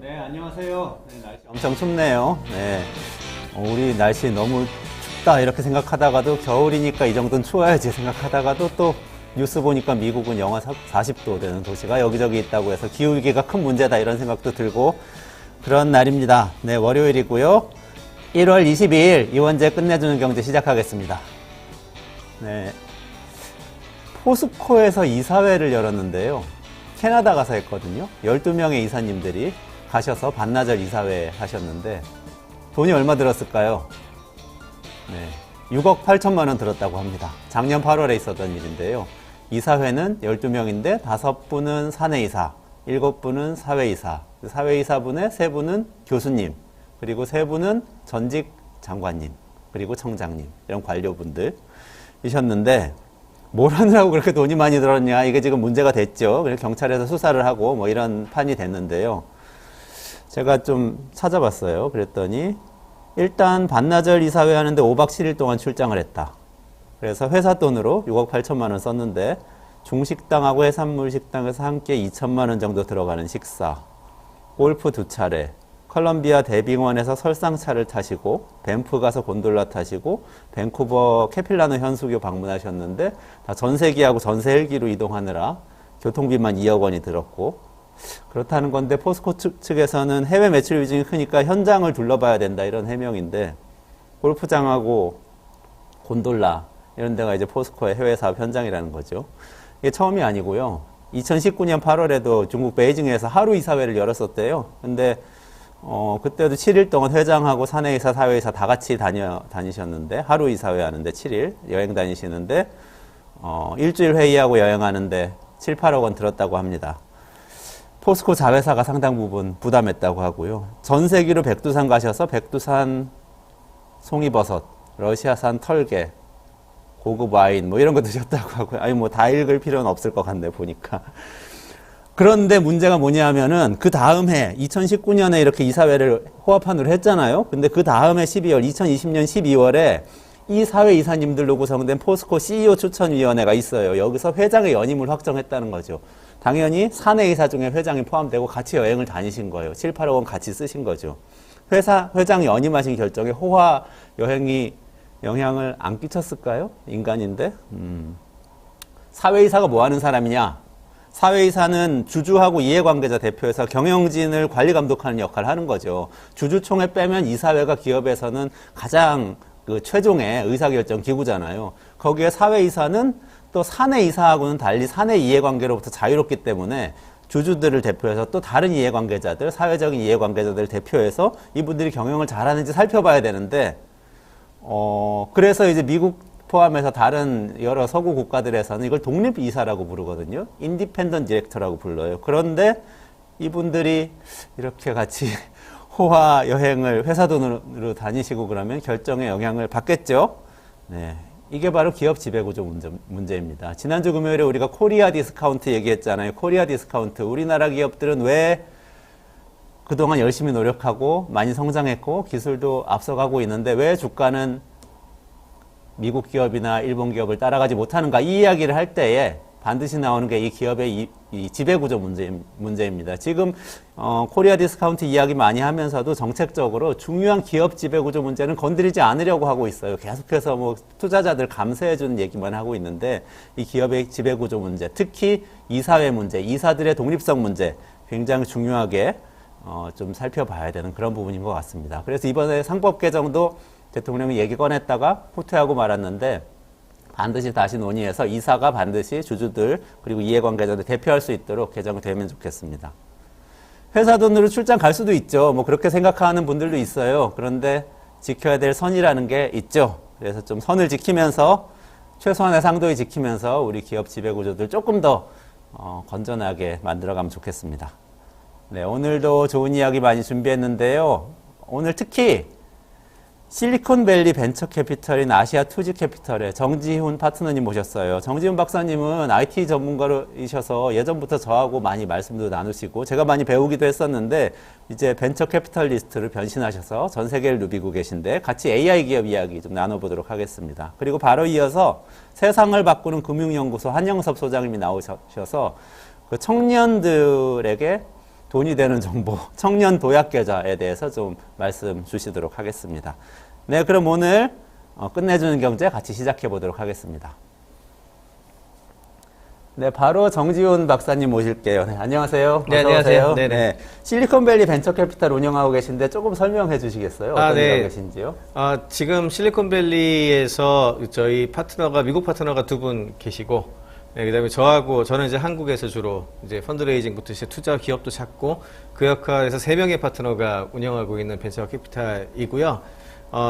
네, 안녕하세요. 네, 날씨 엄청 춥네요. 네, 우리 날씨 너무 춥다 이렇게 생각하다가도 겨울이니까 이 정도는 추워야지 생각하다가도 또 뉴스 보니까 미국은 영하 40도 되는 도시가 여기저기 있다고 해서 기후위기가 큰 문제다 이런 생각도 들고 그런 날입니다. 네, 월요일이고요. 1월 22일 이원재 끝내주는 경제 시작하겠습니다. 네, 포스코에서 이사회를 열었는데요. 캐나다 가서 했거든요. 12명의 이사님들이 가셔서 반나절 이사회 하셨는데 돈이 얼마 들었을까요? 네, 6억 8천만 원 들었다고 합니다. 작년 8월에 있었던 일인데요. 이사회는 12명인데 5분은 사내이사, 7분은 사회이사, 사회이사분의 3분은 교수님, 그리고 3분은 전직 장관님, 그리고 청장님, 이런 관료분들이셨는데 뭘 하느라고 그렇게 돈이 많이 들었냐, 이게 지금 문제가 됐죠. 그래서 경찰에서 수사를 하고 뭐 이런 판이 됐는데요. 제가 좀 찾아봤어요. 그랬더니 일단 반나절 이사회 하는데 5박 7일 동안 출장을 했다. 그래서 회사 돈으로 6억 8천만 원 썼는데 중식당하고 해산물 식당에서 함께 2천만 원 정도 들어가는 식사, 골프 2차례, 컬럼비아 대빙원에서 설상차를 타시고 밴프 가서 곤돌라 타시고 밴쿠버 캐필라노 현수교 방문하셨는데 다 전세기하고 전세 헬기로 이동하느라 교통비만 2억 원이 들었고, 그렇다는 건데 포스코 측에서는 해외 매출 비중이 크니까 현장을 둘러봐야 된다 이런 해명인데, 골프장하고 곤돌라 이런 데가 이제 포스코의 해외 사업 현장이라는 거죠. 이게 처음이 아니고요. 2019년 8월에도 중국 베이징에서 하루 이사회를 열었었대요. 근데 그때도 7일 동안 회장하고 사내이사, 사회이사 다 같이 다니셨는데, 하루 이사회 하는데 7일 여행 다니시는데, 일주일 회의하고 여행하는데 7, 8억 원 들었다고 합니다. 포스코 자회사가 상당 부분 부담했다고 하고요. 전세기로 백두산 가셔서 백두산 송이버섯, 러시아산 털개, 고급 와인 뭐 이런 거 드셨다고 하고요. 아니 뭐 다 읽을 필요는 없을 것 같네 보니까. 그런데 문제가 뭐냐 하면은 그 다음 해 2019년에 이렇게 이사회를 호합판으로 했잖아요. 근데 그 다음 해 12월 2020년 12월에 이 사회 이사님들로 구성된 포스코 CEO 추천위원회가 있어요. 여기서 회장의 연임을 확정했다는 거죠. 당연히 사내이사 중에 회장이 포함되고 같이 여행을 다니신 거예요. 7, 8억 원 같이 쓰신 거죠. 회장 연임하신 결정에 호화 여행이 영향을 안 끼쳤을까요? 인간인데. 사회이사가 뭐 하는 사람이냐? 사회이사는 주주하고 이해관계자 대표에서 경영진을 관리 감독하는 역할을 하는 거죠. 주주총회 빼면 이사회가 기업에서는 가장 그 최종의 의사결정 기구잖아요. 거기에 사회이사는 또 사내이사하고는 달리 사내 이해관계로부터 자유롭기 때문에 주주들을 대표해서 또 다른 이해관계자들, 사회적인 이해관계자들을 대표해서 이분들이 경영을 잘하는지 살펴봐야 되는데, 그래서 이제 미국 포함해서 다른 여러 서구 국가들에서는 이걸 독립이사라고 부르거든요. 인디펜던트 디렉터라고 불러요. 그런데 이분들이 이렇게 같이 호화 여행을 회사 돈으로 다니시고 그러면 결정에 영향을 받겠죠. 네, 이게 바로 기업 지배구조 문제입니다. 지난주 금요일에 우리가 코리아 디스카운트 얘기했잖아요. 코리아 디스카운트. 우리나라 기업들은 왜 그동안 열심히 노력하고 많이 성장했고 기술도 앞서가고 있는데 왜 주가는 미국 기업이나 일본 기업을 따라가지 못하는가, 이 이야기를 할 때에 반드시 나오는 게 이 기업의 이 지배구조 문제입니다. 지금 코리아 디스카운트 이야기 많이 하면서도 정책적으로 중요한 기업 지배구조 문제는 건드리지 않으려고 하고 있어요. 계속해서 뭐 투자자들 감세해주는 얘기만 하고 있는데 이 기업의 지배구조 문제, 특히 이사회 문제, 이사들의 독립성 문제 굉장히 중요하게 좀 살펴봐야 되는 그런 부분인 것 같습니다. 그래서 이번에 상법 개정도 대통령이 얘기 꺼냈다가 후퇴하고 말았는데 반드시 다시 논의해서 이사가 반드시 주주들 그리고 이해관계자들 대표할 수 있도록 개정이 되면 좋겠습니다. 회사 돈으로 출장 갈 수도 있죠. 뭐 그렇게 생각하는 분들도 있어요. 그런데 지켜야 될 선이라는 게 있죠. 그래서 좀 선을 지키면서 최소한의 상도를 지키면서 우리 기업 지배구조들 조금 더 건전하게 만들어가면 좋겠습니다. 네, 오늘도 좋은 이야기 많이 준비했는데요. 오늘 특히 실리콘밸리 벤처캐피털인 아시아투지캐피털의 정지훈 파트너님 모셨어요. 정지훈 박사님은 IT 전문가이셔서 예전부터 저하고 많이 말씀도 나누시고 제가 많이 배우기도 했었는데 이제 벤처캐피털리스트로 변신하셔서 전 세계를 누비고 계신데 같이 AI 기업 이야기 좀 나눠보도록 하겠습니다. 그리고 바로 이어서 세상을 바꾸는 금융연구소 한영섭 소장님이 나오셔서 그 청년들에게 돈이 되는 정보, 청년 도약 계좌에 대해서 좀 말씀 주시도록 하겠습니다. 네, 그럼 오늘 끝내주는 경제 같이 시작해 보도록 하겠습니다. 네, 바로 정지훈 박사님 모실게요. 네, 안녕하세요. 네, 안녕하세요. 네, 실리콘밸리 벤처캐피탈 운영하고 계신데 조금 설명해 주시겠어요? 어떤 일하고 계신지요? 지금 실리콘밸리에서 저희 파트너가, 미국 파트너가 2분 계시고, 네, 그다음에 저는 이제 한국에서 주로 이제 펀드레이징부터 이제 투자 기업도 찾고, 그 역할에서 3명의 파트너가 운영하고 있는 벤처캐피탈이고요.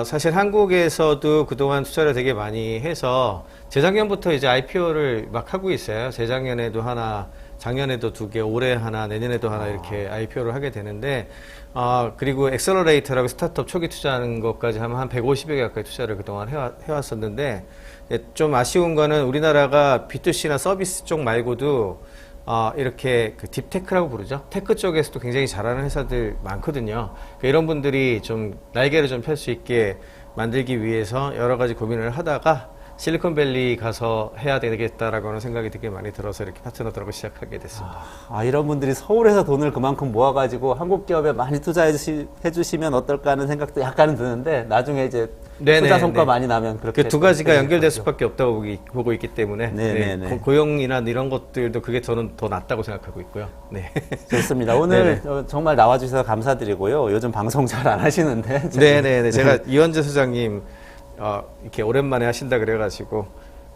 사실 한국에서도 그동안 투자를 되게 많이 해서 재작년부터 이제 IPO를 막 하고 있어요. 재작년에도 하나, 작년에도 2개, 올해 하나, 내년에도 하나 이렇게 IPO를 하게 되는데, 그리고 엑셀러레이터라고 스타트업 초기 투자하는 것까지 하면 한 150여 개 가까이 투자를 그동안 해왔었는데, 좀 아쉬운 거는 우리나라가 B2C나 서비스 쪽 말고도 이렇게 그 딥테크라고 부르죠. 테크 쪽에서도 굉장히 잘하는 회사들 많거든요. 그러니까 이런 분들이 좀 날개를 좀 펼 수 있게 만들기 위해서 여러 가지 고민을 하다가 실리콘밸리 가서 해야 되겠다라고 하는 생각이 되게 많이 들어서 이렇게 파트너들하고 시작하게 됐습니다. 이런 분들이 서울에서 돈을 그만큼 모아가지고 한국 기업에 많이 투자해 주시면 어떨까 하는 생각도 약간은 드는데 나중에 이제 투자 성과 많이 나면 그렇게 그 두 가지가 연결될 수밖에 없다고 보고 있기 때문에 고용이나 이런 것들도 그게 저는 더 낫다고 생각하고 있고요. 네. 좋습니다. 오늘 정말 나와주셔서 감사드리고요. 요즘 방송 잘 안 하시는데. 네네네. 제가 이원재 소장님 이렇게 오랜만에 하신다 그래가지고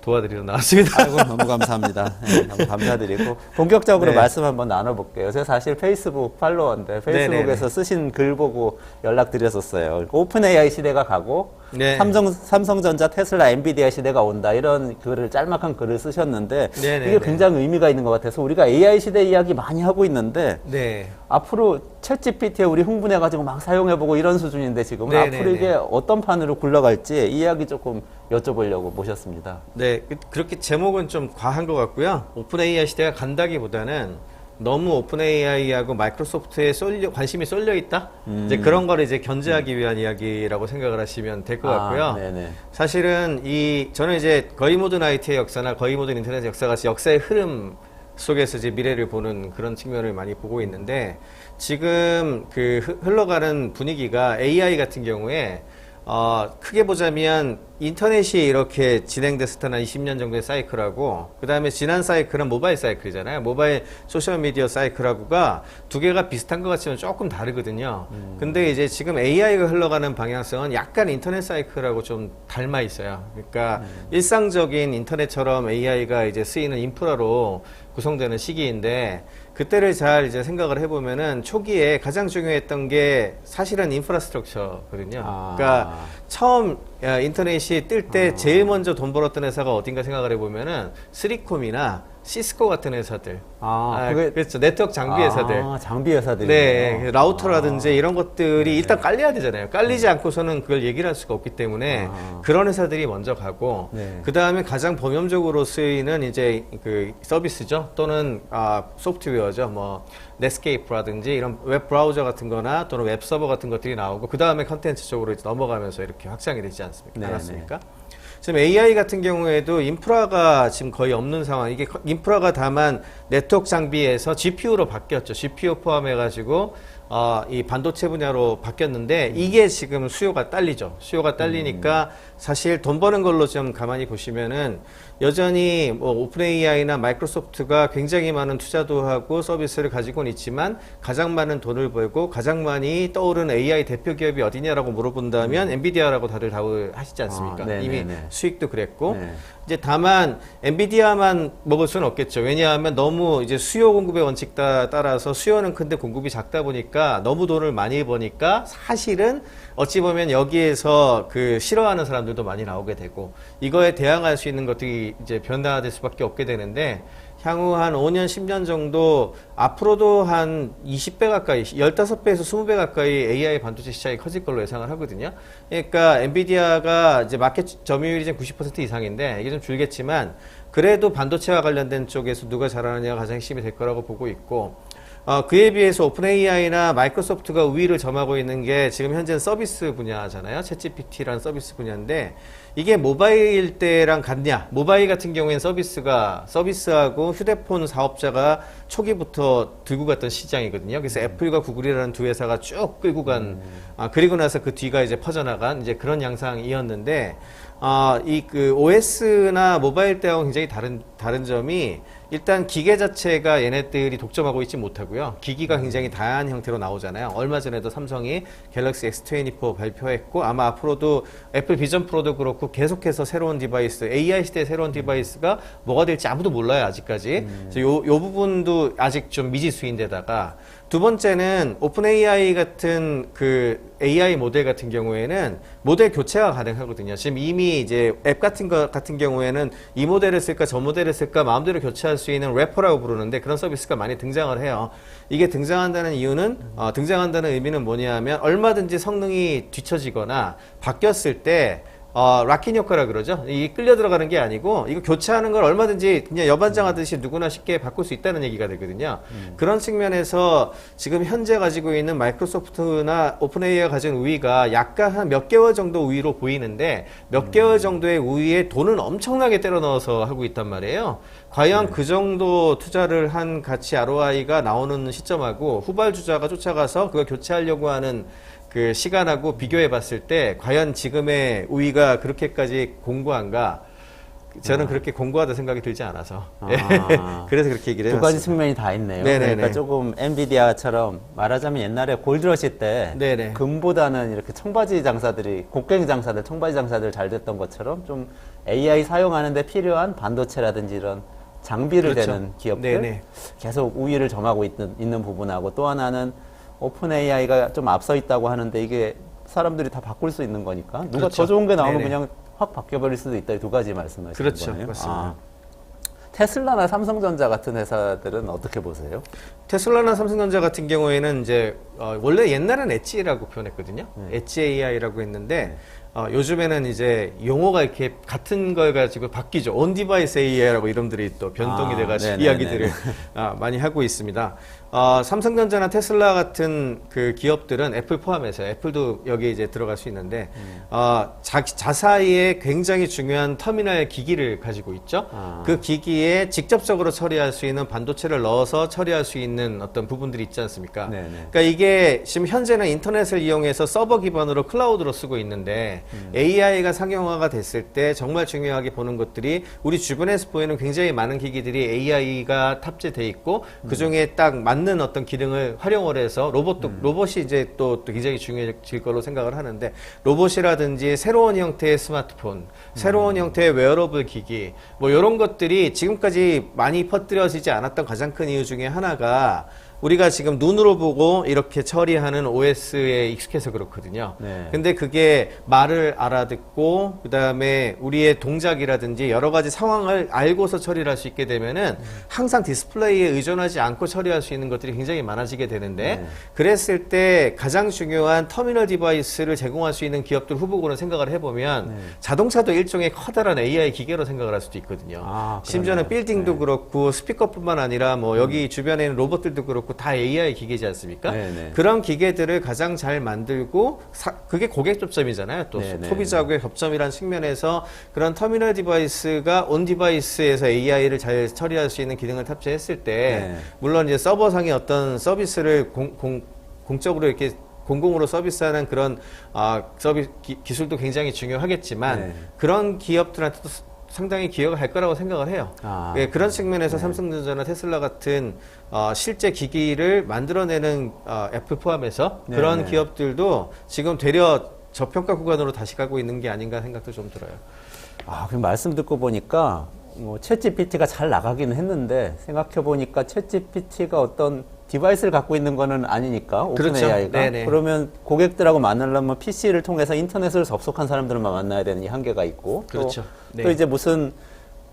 도와드리러 나왔습니다. 아이고, 너무 감사합니다. 네, 너무 감사드리고 본격적으로 말씀 한번 나눠볼게요. 제가 사실 페이스북 팔로워인데 페이스북에서 쓰신 글 보고 연락드렸었어요. 오픈 AI 시대가 가고 삼성전자, 테슬라, 엔비디아 시대가 온다 이런 글을 짤막한 글을 쓰셨는데 이게 굉장히 의미가 있는 것 같아서 우리가 AI 시대 이야기 많이 하고 있는데 앞으로 챗GPT에 우리 흥분해가지고 막 사용해보고 이런 수준인데 지금은 앞으로 이게 어떤 판으로 굴러갈지 이야기 조금 여쭤보려고 모셨습니다. 네, 그렇게 제목은 좀 과한 것 같고요. 오픈 AI 시대가 간다기보다는 너무 오픈 AI하고 마이크로소프트에 관심이 쏠려 있다? 이제 그런 거를 이제 견제하기 위한 이야기라고 생각을 하시면 될 것 같고요. 사실은 저는 이제 거의 모든 IT의 역사나 거의 모든 인터넷 역사 같이 역사의 흐름 속에서 이제 미래를 보는 그런 측면을 많이 보고 있는데 지금 그 흘러가는 분위기가 AI 같은 경우에 크게 보자면 인터넷이 이렇게 진행됐을 때는 20년 정도의 사이클하고 그 다음에 지난 사이클은 모바일 사이클이잖아요. 모바일 소셜미디어 사이클하고가 두 개가 비슷한 것 같지만 조금 다르거든요. 근데 이제 지금 AI가 흘러가는 방향성은 약간 인터넷 사이클하고 좀 닮아 있어요. 그러니까 일상적인 인터넷처럼 AI가 이제 쓰이는 인프라로 구성되는 시기인데 그때를 잘 이제 생각을 해보면은 초기에 가장 중요했던 게 사실은 인프라스트럭처거든요. 그러니까 처음 인터넷이 뜰 때 제일 먼저 돈 벌었던 회사가 어딘가 생각을 해보면은 쓰리콤이나 시스코 같은 회사들. 그렇죠. 네트워크 장비 회사들. 장비 회사들. 네. 라우터라든지 이런 것들이 일단 깔려야 되잖아요. 깔리지 않고서는 그걸 얘기를 할 수가 없기 때문에 그런 회사들이 먼저 가고, 그 다음에 가장 범용적으로 쓰이는 이제 그 서비스죠. 또는 소프트웨어죠. 뭐, 넷스케이프라든지 이런 웹 브라우저 같은 거나 또는 웹 서버 같은 것들이 나오고, 그 다음에 컨텐츠 쪽으로 이제 넘어가면서 이렇게 확장이 되지 않았습니까? 지금 AI 같은 경우에도 인프라가 지금 거의 없는 상황. 이게 인프라가 다만 네트워크 장비에서 GPU로 바뀌었죠. GPU 포함해가지고 이 반도체 분야로 바뀌었는데 이게 지금 수요가 딸리죠. 수요가 딸리니까 사실 돈 버는 걸로 좀 가만히 보시면은 여전히 뭐 오픈 AI나 마이크로소프트가 굉장히 많은 투자도 하고 서비스를 가지고는 있지만 가장 많은 돈을 벌고 가장 많이 떠오르는 AI 대표 기업이 어디냐라고 물어본다면 엔비디아라고 다들 답을 하시지 않습니까? 이미 수익도 그랬고 이제 다만 엔비디아만 먹을 수는 없겠죠. 왜냐하면 너무 이제 수요 공급의 원칙 따라서 수요는 큰데 공급이 작다 보니까 너무 돈을 많이 버니까 사실은 어찌 보면 여기에서 그 싫어하는 사람들도 많이 나오게 되고 이거에 대항할 수 있는 것들이 이제 변화될 수밖에 없게 되는데 향후 한 5년, 10년 정도 앞으로도 한 20배 가까이, 15배에서 20배 가까이 AI 반도체 시장이 커질 걸로 예상을 하거든요. 그러니까 엔비디아가 이제 마켓 점유율이 지금 90% 이상인데 이게 좀 줄겠지만 그래도 반도체와 관련된 쪽에서 누가 잘하느냐가 가장 핵심이 될 거라고 보고 있고 그에 비해서 오픈 AI나 마이크로소프트가 우위를 점하고 있는 게 지금 현재는 서비스 분야잖아요. 챗GPT라는 서비스 분야인데 이게 모바일 때랑 같냐? 모바일 같은 경우에는 서비스하고 휴대폰 사업자가 초기부터 들고 갔던 시장이거든요. 그래서 애플과 구글이라는 두 회사가 쭉 끌고 간, 그리고 나서 그 뒤가 이제 퍼져나간 이제 그런 양상이었는데, 이 그 OS나 모바일 때하고 굉장히 다른 점이 일단 기계 자체가 얘네들이 독점하고 있지 못하고요. 기기가 굉장히 다양한 형태로 나오잖아요. 얼마 전에도 삼성이 갤럭시 S24 발표했고 아마 앞으로도 애플 비전 프로도 그렇고 계속해서 새로운 디바이스, AI 시대의 새로운 디바이스가 뭐가 될지 아무도 몰라요, 아직까지. 그래서 요 부분도 아직 좀 미지수인데다가 두 번째는 오픈 AI 같은 그 AI 모델 같은 경우에는 모델 교체가 가능하거든요. 지금 이미 이제 앱 같은 거 같은 경우에는 이 모델을 쓸까 저 모델을 쓸까 마음대로 교체할 수 있는 래퍼라고 부르는데 그런 서비스가 많이 등장을 해요. 이게 등장한다는 이유는 등장한다는 의미는 뭐냐면 얼마든지 성능이 뒤처지거나 바뀌었을 때 락인 효과라 그러죠. 이 끌려 들어가는 게 아니고 이거 교체하는 걸 얼마든지 그냥 여반장하듯이 누구나 쉽게 바꿀 수 있다는 얘기가 되거든요. 그런 측면에서 지금 현재 가지고 있는 마이크로소프트나 오픈AI가 가진 우위가 약간 한 몇 개월 정도 우위로 보이는데 몇 개월 정도의 우위에 돈은 엄청나게 때려 넣어서 하고 있단 말이에요. 과연 그 정도 투자를 한 가치 ROI가 나오는 시점하고 후발주자가 쫓아가서 그걸 교체하려고 하는 그 시간하고 비교해 봤을 때 과연 지금의 우위가 그렇게까지 공고한가? 저는 그렇게 공고하다 생각이 들지 않아서 그래서 그렇게 얘기를 두 해봤습니다. 가지 측면이 다 있네요. 네네네. 그러니까 조금 엔비디아처럼 말하자면 옛날에 골드러시 때 네네. 금보다는 이렇게 청바지 장사들이 곡괭이 장사들, 청바지 장사들 잘 됐던 것처럼 좀 AI 사용하는데 필요한 반도체라든지 이런 장비를 그렇죠. 대는 기업들 네네. 계속 우위를 점하고 있는 부분하고 또 하나는 오픈 AI가 좀 앞서 있다고 하는데 이게 사람들이 다 바꿀 수 있는 거니까 누가 그렇죠. 더 좋은 게 나오면 네네. 그냥 확 바뀌어버릴 수도 있다. 이 두 가지 말씀하시는 그렇죠. 거네요. 맞습니다. 테슬라나 삼성전자 같은 회사들은 어떻게 보세요? 테슬라나 삼성전자 같은 경우에는 이제 원래 옛날엔 엣지라고 표현했거든요. 엣지 AI라고 했는데 요즘에는 이제 용어가 이렇게 같은 걸 가지고 바뀌죠. 온 디바이스 AI라고 이름들이 또 변동이 돼가지고 네네네네. 이야기들을 많이 하고 있습니다. 삼성전자나 테슬라 같은 그 기업들은 애플 포함해서 애플도 여기에 이제 들어갈 수 있는데 자사의 굉장히 중요한 터미널 기기를 가지고 있죠. 그 기기에 직접적으로 처리할 수 있는 반도체를 넣어서 처리할 수 있는 어떤 부분들이 있지 않습니까? 네네. 그러니까 이게 지금 현재는 인터넷을 이용해서 서버 기반으로 클라우드로 쓰고 있는데 AI가 상용화가 됐을 때 정말 중요하게 보는 것들이 우리 주변에서 보이는 굉장히 많은 기기들이 AI가 탑재돼 있고 그 중에 딱 맞는 어떤 기능을 활용을 해서 로봇이 이제 또 굉장히 중요해질 걸로 생각을 하는데 로봇이라든지 새로운 형태의 스마트폰, 새로운 형태의 웨어러블 기기 뭐 이런 것들이 지금까지 많이 퍼뜨려지지 않았던 가장 큰 이유 중에 하나가 우리가 지금 눈으로 보고 이렇게 처리하는 OS에 익숙해서 그렇거든요. 네. 근데 그게 말을 알아듣고 그다음에 우리의 동작이라든지 여러 가지 상황을 알고서 처리를 할 수 있게 되면은 항상 디스플레이에 의존하지 않고 처리할 수 있는 것들이 굉장히 많아지게 되는데 그랬을 때 가장 중요한 터미널 디바이스를 제공할 수 있는 기업들 후보군을 생각을 해보면 자동차도 일종의 커다란 AI 기계로 생각을 할 수도 있거든요. 심지어는 빌딩도 그렇고 스피커뿐만 아니라 뭐 여기 주변에 있는 로봇들도 그렇고 다 AI 기계지 않습니까? 네네. 그런 기계들을 가장 잘 만들고 그게 고객 접점이잖아요. 또 네네. 소비자하고의 접점이라는 측면에서 그런 터미널 디바이스가 온 디바이스에서 AI를 잘 처리할 수 있는 기능을 탑재했을 때 네. 물론 이제 서버상의 어떤 서비스를 공적으로 이렇게 공공으로 서비스하는 그런 기술도 굉장히 중요하겠지만 네. 그런 기업들한테도 상당히 기여가 할 거라고 생각을 해요. 예, 그런 측면에서 삼성전자나 테슬라 같은 실제 기기를 만들어내는 애플 포함해서 그런 네. 기업들도 지금 되려 저평가 구간으로 다시 가고 있는 게 아닌가 생각도 좀 들어요. 그럼 말씀 듣고 보니까 챗 GPT가 잘 나가기는 했는데 생각해 보니까 챗 GPT가 어떤 디바이스를 갖고 있는 거는 아니니까 오픈 그렇죠. AI가 네네. 그러면 고객들하고 만나려면 PC를 통해서 인터넷을 접속한 사람들만 만나야 되는 이 한계가 있고 그렇죠. 또 네. 이제 무슨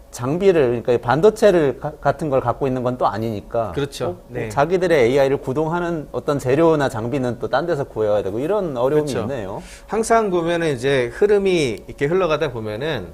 장비를 그러니까 반도체를 같은 걸 갖고 있는 건 또 아니니까 그렇죠. 네. 자기들의 AI를 구동하는 어떤 재료나 장비는 또 딴 데서 구해야 되고 이런 어려움이 그렇죠. 있네요. 항상 보면은 이제 흐름이 이렇게 흘러가다 보면은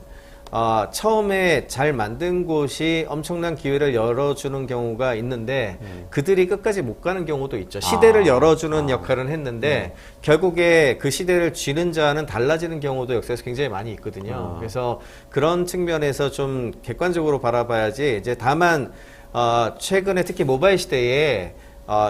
처음에 잘 만든 곳이 엄청난 기회를 열어주는 경우가 있는데 그들이 끝까지 못 가는 경우도 있죠. 시대를 열어주는 역할은 했는데 결국에 그 시대를 쥐는 자는 달라지는 경우도 역사에서 굉장히 많이 있거든요. 그래서 그런 측면에서 좀 객관적으로 바라봐야지. 이제 다만 최근에 특히 모바일 시대에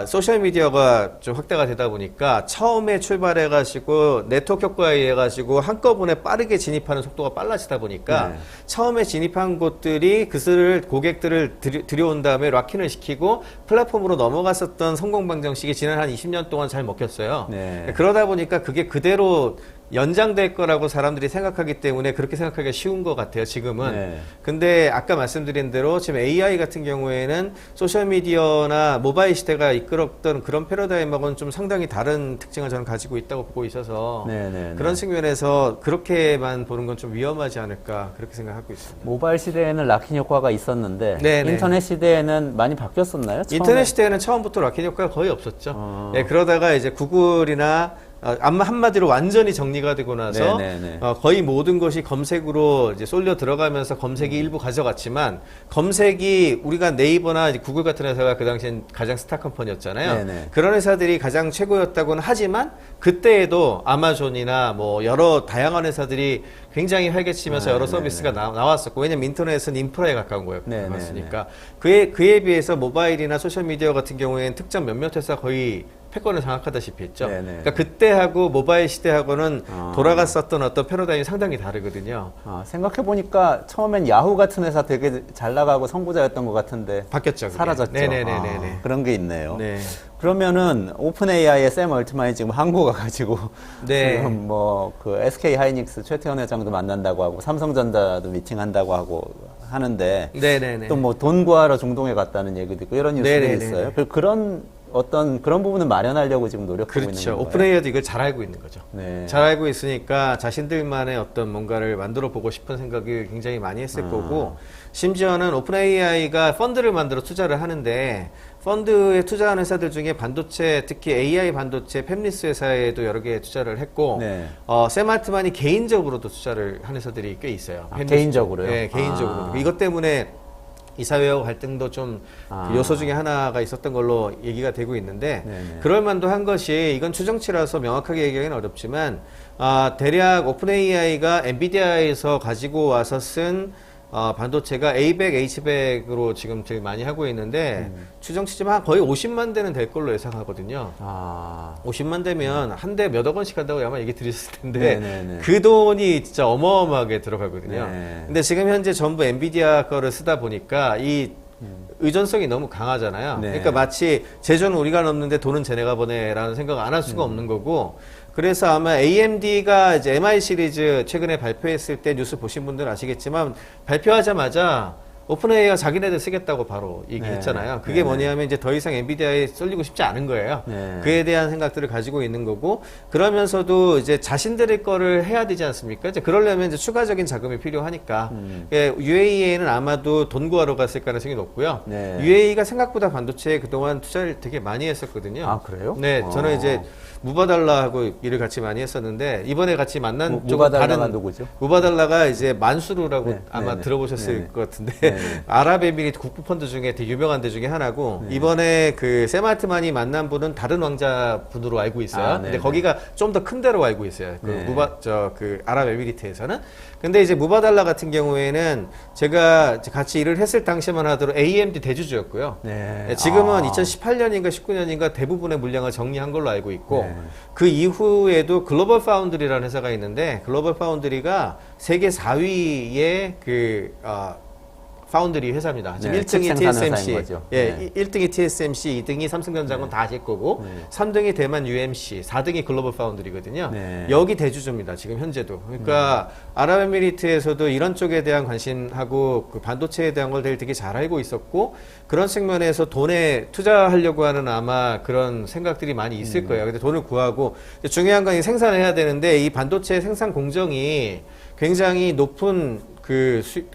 소셜미디어가 좀 확대가 되다 보니까 처음에 출발해가지고 네트워크 효과에 의해 가지고 한꺼번에 빠르게 진입하는 속도가 빨라지다 보니까 처음에 진입한 곳들이 그들을 고객들을 들여온 다음에 락인을 시키고 플랫폼으로 넘어갔었던 성공 방정식이 지난 한 20년 동안 잘 먹혔어요. 그러다 보니까 그게 그대로 연장될 거라고 사람들이 생각하기 때문에 그렇게 생각하기가 쉬운 것 같아요, 지금은. 근데 아까 말씀드린 대로 지금 AI 같은 경우에는 소셜미디어나 모바일 시대가 이끌었던 그런 패러다임하고는 좀 상당히 다른 특징을 저는 가지고 있다고 보고 있어서 그런 측면에서 그렇게만 보는 건 좀 위험하지 않을까 그렇게 생각하고 있습니다. 모바일 시대에는 락인 효과가 있었는데 네네. 인터넷 시대에는 많이 바뀌었었나요? 처음에? 인터넷 시대에는 처음부터 락인 효과가 거의 없었죠. 그러다가 이제 구글이나 한마디로 완전히 정리가 되고 나서 거의 모든 것이 검색으로 이제 쏠려 들어가면서 검색이 일부 가져갔지만 검색이 우리가 네이버나 이제 구글 같은 회사가 그 당시엔 가장 스타 컴퍼니였잖아요. 그런 회사들이 가장 최고였다고는 하지만 그때에도 아마존이나 뭐 여러 다양한 회사들이 굉장히 활개치면서 여러 서비스가 나왔었고 왜냐면 인터넷은 인프라에 가까운 거였으니까 그에 비해서 모바일이나 소셜미디어 같은 경우에는 특정 몇몇 회사 거의 패권을 장악하다시피 했죠. 그러니까 그때하고 모바일 시대하고는 돌아갔었던 어떤 패러다임이 상당히 다르거든요. 생각해보니까 처음엔 야후 같은 회사 되게 잘 나가고 선구자였던 것 같은데 바뀌었죠. 그게. 사라졌죠. 네네네네. 그런 게 있네요. 그러면은 오픈 AI의 샘 얼트만이 지금 한국 와가지고 지금 뭐 그 SK 하이닉스 최태원 회장도 만난다고 하고 삼성전자도 미팅한다고 하고 하는데 또 뭐 돈 구하러 중동에 갔다는 얘기도 있고 이런 뉴스도 있어요. 그런 어떤 그런 부분을 마련하려고 지금 노력하고 있는 거예요. 그렇죠. 오픈AI도 이걸 잘 알고 있는 거죠. 잘 알고 있으니까 자신들만의 어떤 뭔가를 만들어 보고 싶은 생각을 굉장히 많이 했을 거고 심지어는 오픈AI가 펀드를 만들어 투자를 하는데 펀드에 투자하는 회사들 중에 반도체 특히 AI 반도체 팹리스 회사에도 여러 개 투자를 했고 샘 알트만이 개인적으로도 투자를 한 회사들이 꽤 있어요. 개인적으로요? 네, 개인적으로. 이것 때문에 이사회와 갈등도 좀 그 요소 중에 하나가 있었던 걸로 얘기가 되고 있는데 그럴 만도 한 것이 이건 추정치라서 명확하게 얘기하기는 어렵지만 대략 오픈AI가 엔비디아에서 가지고 와서 쓴 반도체가 A100, H100으로 지금 제일 많이 하고 있는데 추정치지만 거의 50만 대는 될 걸로 예상하거든요. 50만 대면 한 대 몇억 원씩 한다고 아마 얘기 드렸을 텐데 그 돈이 진짜 어마어마하게 들어가거든요. 근데 지금 현재 전부 엔비디아 거를 쓰다 보니까 이 의존성이 너무 강하잖아요. 그러니까 마치 제조는 우리가 넣는데 돈은 쟤네가 보내라는 생각 안 할 수가 없는 거고 그래서 아마 AMD가 이제 MI 시리즈 최근에 발표했을 때 뉴스 보신 분들은 아시겠지만 발표하자마자 오픈AI가 자기네들 쓰겠다고 바로 얘기했잖아요. 그게 뭐냐면 이제 더 이상 엔비디아에 쏠리고 싶지 않은 거예요. 그에 대한 생각들을 가지고 있는 거고 그러면서도 이제 자신들의 거를 해야 되지 않습니까? 이제 그러려면 이제 추가적인 자금이 필요하니까 UAE에는 아마도 돈 구하러 갔을 가능성이 높고요. UAE가 생각보다 반도체에 그동안 투자를 되게 많이 했었거든요. 아, 그래요? 네, 저는 이제 무바달라하고 일을 같이 많이 했었는데 이번에 같이 만난 무바달라가 누구죠? 무바달라가 이제 만수르라고 아마 들어보셨을 것 같은데 아랍에미리트 국부 펀드 중에 되게 유명한 데 중에 하나고 이번에 그 샘 알트만이 만난 분은 다른 왕자 분으로 알고 있어요. 근데 거기가 좀 더 큰 데로 알고 있어요. 그 아랍에미리트에서는. 근데 이제 무바달라 같은 경우에는 제가 같이 일을 했을 당시만 하더라도 AMD 대주주였고요. 지금은 2018년인가 19년인가 대부분의 물량을 정리한 걸로 알고 있고 그 이후에도 글로벌 파운드리라는 회사가 있는데 글로벌 파운드리가 세계 4위의 그 파운드리 회사입니다. 지금 1등이 TSMC, 1등이 TSMC, 2등이 삼성전자는 다 아실 거고, 3등이 대만 UMC, 4등이 글로벌 파운드리거든요. 여기 대주주입니다. 지금 현재도. 그러니까 아랍에미리트에서도 이런 쪽에 대한 관심하고 그 반도체에 대한 걸 되게 잘 알고 있었고 그런 측면에서 돈에 투자하려고 하는 아마 그런 생각들이 많이 있을 거예요. 근데 돈을 구하고 중요한 건 생산을 해야 되는데 이 반도체 생산 공정이 굉장히 높은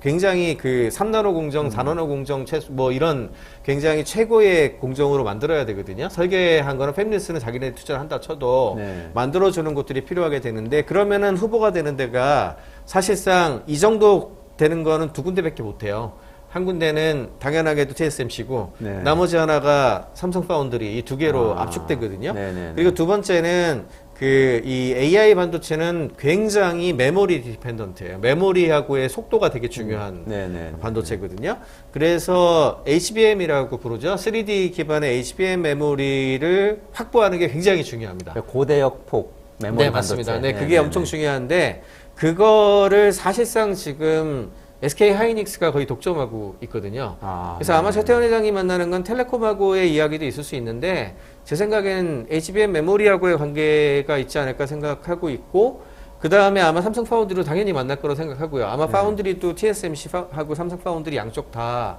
굉장히 그 3나노 공정, 4나노 공정, 뭐 이런 굉장히 최고의 공정으로 만들어야 되거든요. 설계한 거는 팹리스는 자기네 투자를 한다 쳐도 만들어주는 곳들이 필요하게 되는데 그러면은 후보가 되는 데가 사실상 이 정도 되는 거는 두 군데밖에 못 해요. 한 군데는 당연하게도 TSMC고 네. 나머지 하나가 삼성 파운드리 이 두 개로 압축되거든요. 네네네. 그리고 두 번째는 이 AI 반도체는 굉장히 메모리 디펜던트예요. 메모리하고의 속도가 되게 중요한 반도체거든요. 그래서 HBM이라고 부르죠. 3D 기반의 HBM 메모리를 확보하는 게 굉장히 중요합니다. 고대역 폭 메모리 네, 반도체. 맞습니다. 네, 그게 엄청 중요한데 그거를 사실상 지금 SK 하이닉스가 거의 독점하고 있거든요. 그래서 아마 최태원 회장이 만나는 건 텔레콤하고의 이야기도 있을 수 있는데 제 생각엔 HBM 메모리하고의 관계가 있지 않을까 생각하고 있고 그 다음에 아마 삼성 파운드리로 당연히 만날 거라고 생각하고요. 아마 파운드리도 TSMC하고 삼성 파운드리 양쪽 다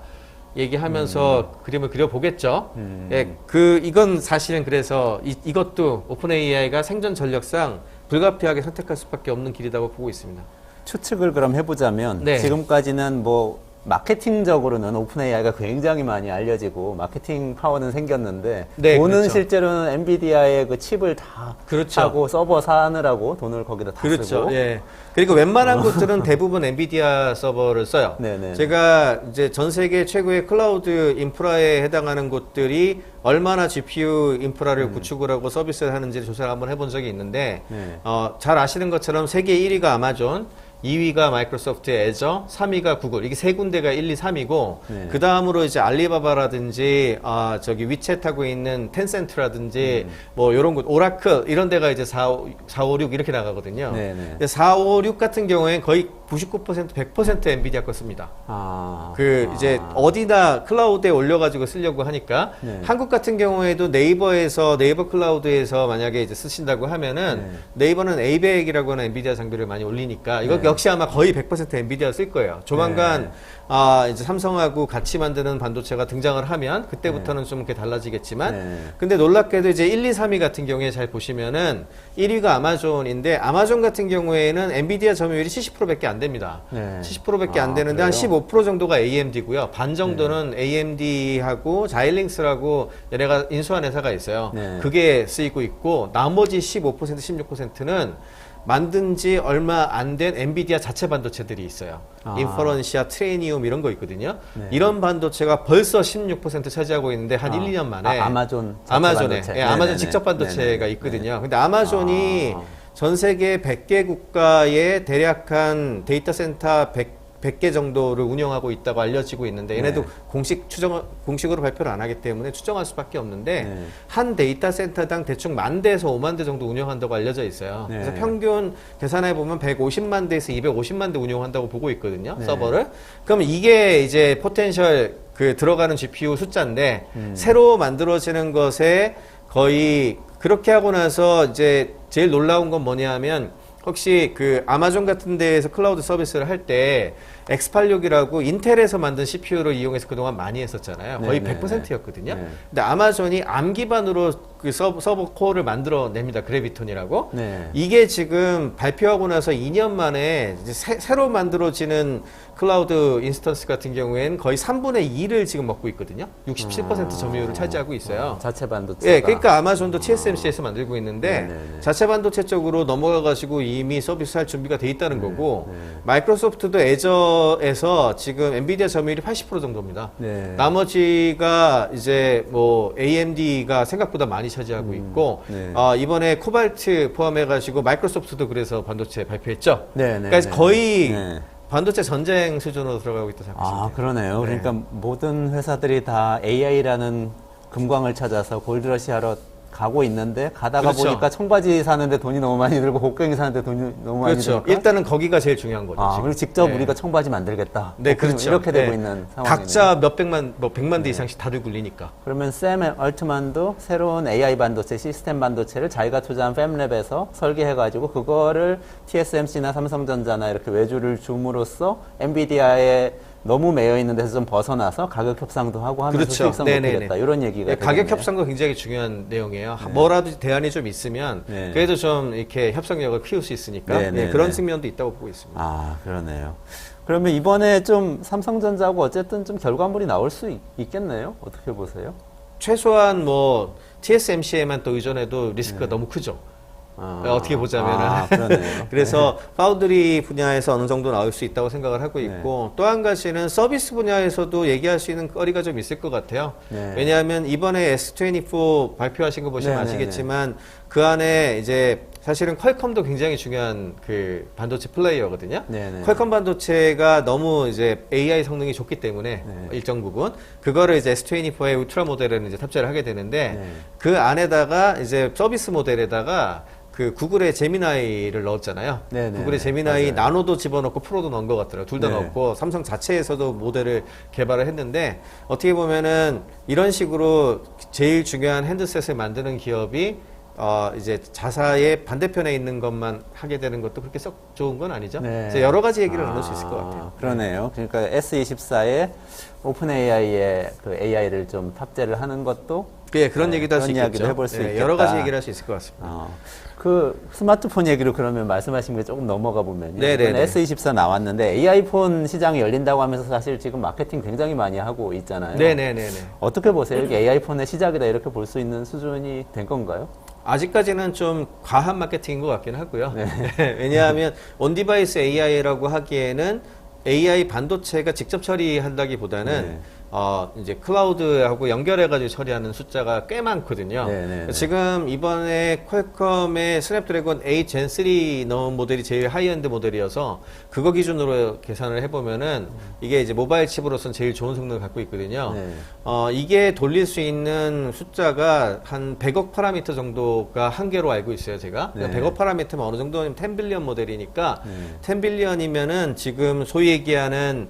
얘기하면서 그림을 그려보겠죠. 예, 이건 사실은 그래서 이것도 오픈 AI가 생존 전력상 불가피하게 선택할 수밖에 없는 길이라고 보고 있습니다. 추측을 그럼 해보자면 네. 지금까지는 뭐 마케팅적으로는 오픈 AI가 굉장히 많이 알려지고 마케팅 파워는 생겼는데 네, 돈은 그렇죠. 실제로는 엔비디아의 그 칩을 다 그렇죠. 하고 서버 사느라고 돈을 거기다 다 그렇죠. 쓰고 예. 그리고 웬만한 곳들은 대부분 엔비디아 서버를 써요. 네네. 제가 이제 전 세계 최고의 클라우드 인프라에 해당하는 곳들이 얼마나 GPU 인프라를 구축을 하고 서비스를 하는지를 조사를 한번 해본 적이 있는데 네. 잘 아시는 것처럼 세계 1위가 아마존, 2위가 마이크로소프트의 애저, 3위가 구글. 이게 세 군데가 1, 2, 3위고 네. 그 다음으로 이제 알리바바라든지 저기 위챗하고 있는 텐센트라든지 뭐 이런 곳, 오라클 이런 데가 이제 4, 5, 6 이렇게 나가거든요. 네네. 근데 4, 5, 6 같은 경우에는 거의 99%, 100% 엔비디아 거 씁니다. 이제 어디다 클라우드에 올려가지고 쓰려고 하니까 네. 한국 같은 경우에도 네이버에서 네이버 클라우드에서 만약에 이제 쓰신다고 하면은 네이버는 에이백이라고 하는 엔비디아 장비를 많이 올리니까 이거 역시 아마 거의 100% 엔비디아 쓸 거예요. 조만간 이제 삼성하고 같이 만드는 반도체가 등장을 하면 그때부터는 좀 이렇게 달라지겠지만 근데 놀랍게도 이제 1, 2, 3위 같은 경우에 잘 보시면은 1위가 아마존인데 아마존 같은 경우에는 엔비디아 점유율이 70%밖에 안 됩니다. 네. 70%밖에 안 되는데 한 15% 정도가 AMD고요. 반 정도는 AMD하고 자일링스라고 얘네가 인수한 회사가 있어요. 네. 그게 쓰이고 있고 나머지 15%, 16%는 만든 지 얼마 안 된 엔비디아 자체 반도체들이 있어요. 인퍼런시아, 트레이니움 이런 거 있거든요. 이런 반도체가 벌써 16% 차지하고 있는데 한 1, 2년 만에 아마존 아마존에 반도체. 아마존 네네네. 직접 반도체가 네네네. 있거든요. 근데 아마존이 전 세계 100개 국가에 대략 한 데이터 센터 100개 정도를 운영하고 있다고 알려지고 있는데 얘네도 공식으로 발표를 안 하기 때문에 추정할 수밖에 없는데 한 데이터 센터당 대충 10,000대에서 50,000대 정도 운영한다고 알려져 있어요. 그래서 평균 계산해 보면 150만 대에서 250만 대 운영한다고 보고 있거든요. 서버를. 그럼 이게 이제 포텐셜 들어가는 GPU 숫자인데 새로 만들어지는 것에 거의 그렇게 하고 나서 이제 제일 놀라운 건 뭐냐면 혹시 아마존 같은 데에서 클라우드 서비스를 할 때 X86이라고 인텔에서 만든 CPU를 이용해서 그동안 많이 했었잖아요. 거의 100%였거든요. 근데 아마존이 ARM 기반으로 서버 코어를 만들어 냅니다. 그래비톤이라고. 이게 지금 발표하고 나서 2년 만에 이제 새로 만들어지는 클라우드 인스턴스 같은 경우에는 거의 3분의 2를 지금 먹고 있거든요. 67% 점유율을 차지하고 있어요. 자체 반도체. 예, 그러니까 아마존도 TSMC에서 만들고 있는데 자체 반도체 쪽으로 넘어가가지고 이미 서비스할 준비가 돼 있다는 거고 마이크로소프트도 애저에서 지금 엔비디아 점유율이 80% 정도입니다. 나머지가 이제 뭐 AMD가 생각보다 많이 차지하고 있고 이번에 코발트 포함해가지고 마이크로소프트도 그래서 반도체 발표했죠. 그러니까 거의 반도체 전쟁 수준으로 들어가고 있다 생각하시면 돼요. 그러네요. 그러니까 모든 회사들이 다 AI라는 금광을 찾아서 골드러시 하러 가고 있는데 가다가 그렇죠. 보니까 청바지 사는데 돈이 너무 많이 들고 곡괭이 사는데 돈이 너무 많이 그렇죠. 들고 일단은 거기가 제일 중요한 거죠. 지금. 그리고 직접 우리가 청바지 만들겠다. 그렇죠. 이렇게 되고 네. 있는 상황이네요. 각자 몇백만, 100만 대 이상씩 다들 굴리니까. 그러면 샘 얼트만도 새로운 AI 반도체, 시스템 반도체를 자기가 투자한 팹랩에서 설계해가지고 그거를 TSMC나 삼성전자나 이렇게 외주를 줌으로써 엔비디아에 너무 매여 있는 데서 좀 벗어나서 가격 협상도 하고 하면서 그렇죠. 수익성 높이겠다. 이런 얘기가 가격 되겠네요. 협상도 굉장히 중요한 내용이에요. 뭐라도 대안이 좀 있으면 그래도 좀 이렇게 협상력을 키울 수 있으니까 그런 측면도 있다고 보고 있습니다. 그러네요. 그러면 이번에 좀 삼성전자하고 어쨌든 좀 결과물이 나올 수 있겠네요. 어떻게 보세요? 최소한 뭐 TSMC에만 또 의존해도 리스크가 너무 크죠. 어떻게 보자면은. 그러네요. 그래서 파운드리 분야에서 어느 정도 나올 수 있다고 생각을 하고 있고 또 한 가지는 서비스 분야에서도 얘기할 수 있는 거리가 좀 있을 것 같아요. 왜냐하면 이번에 S24 발표하신 거 보시면 아시겠지만 그 안에 이제 사실은 퀄컴도 굉장히 중요한 그 반도체 플레이어거든요. 퀄컴 반도체가 너무 이제 AI 성능이 좋기 때문에 일정 부분 그거를 이제 S24의 울트라 모델에는 이제 탑재를 하게 되는데 그 안에다가 이제 서비스 모델에다가 그 구글의 제미나이를 넣었잖아요. 구글의 제미나이 나노도 집어넣고 프로도 넣은 것 같더라고요. 둘 다 넣었고 삼성 자체에서도 모델을 개발을 했는데 어떻게 보면은 이런 식으로 제일 중요한 핸드셋을 만드는 기업이 이제 자사의 반대편에 있는 것만 하게 되는 것도 그렇게 썩 좋은 건 아니죠. 그래서 여러 가지 얘기를 나눌 수 있을 것 같아요. 그러네요. 그러니까 S24에 오픈 AI에 그 AI를 좀 탑재를 하는 것도 그런 얘기도 할 수 있겠죠. 해볼 수 있겠다. 여러 가지 얘기를 할 수 있을 것 같습니다. 그 스마트폰 얘기로 그러면 말씀하신 게 조금 넘어가 보면요. S24 나왔는데 AI 폰 시장이 열린다고 하면서 사실 지금 마케팅 굉장히 많이 하고 있잖아요. 어떻게 보세요? 이게 AI 폰의 시작이다 이렇게 볼 수 있는 수준이 된 건가요? 아직까지는 좀 과한 마케팅인 것 같긴 하고요. 왜냐하면 온디바이스 AI라고 하기에는 AI 반도체가 직접 처리한다기보다는 이제 클라우드하고 연결해가지고 처리하는 숫자가 꽤 많거든요. 지금 이번에 퀄컴의 스냅드래곤 8 젠 3 넣은 모델이 제일 하이엔드 모델이어서 그거 기준으로 계산을 해보면은 이게 이제 모바일 칩으로서는 제일 좋은 성능을 갖고 있거든요. 이게 돌릴 수 있는 숫자가 한 100억 파라미터 정도가 한계로 알고 있어요, 제가. 100억 파라미터면 어느 정도는 10빌리언 모델이니까 10빌리언이면은 지금 소위 얘기하는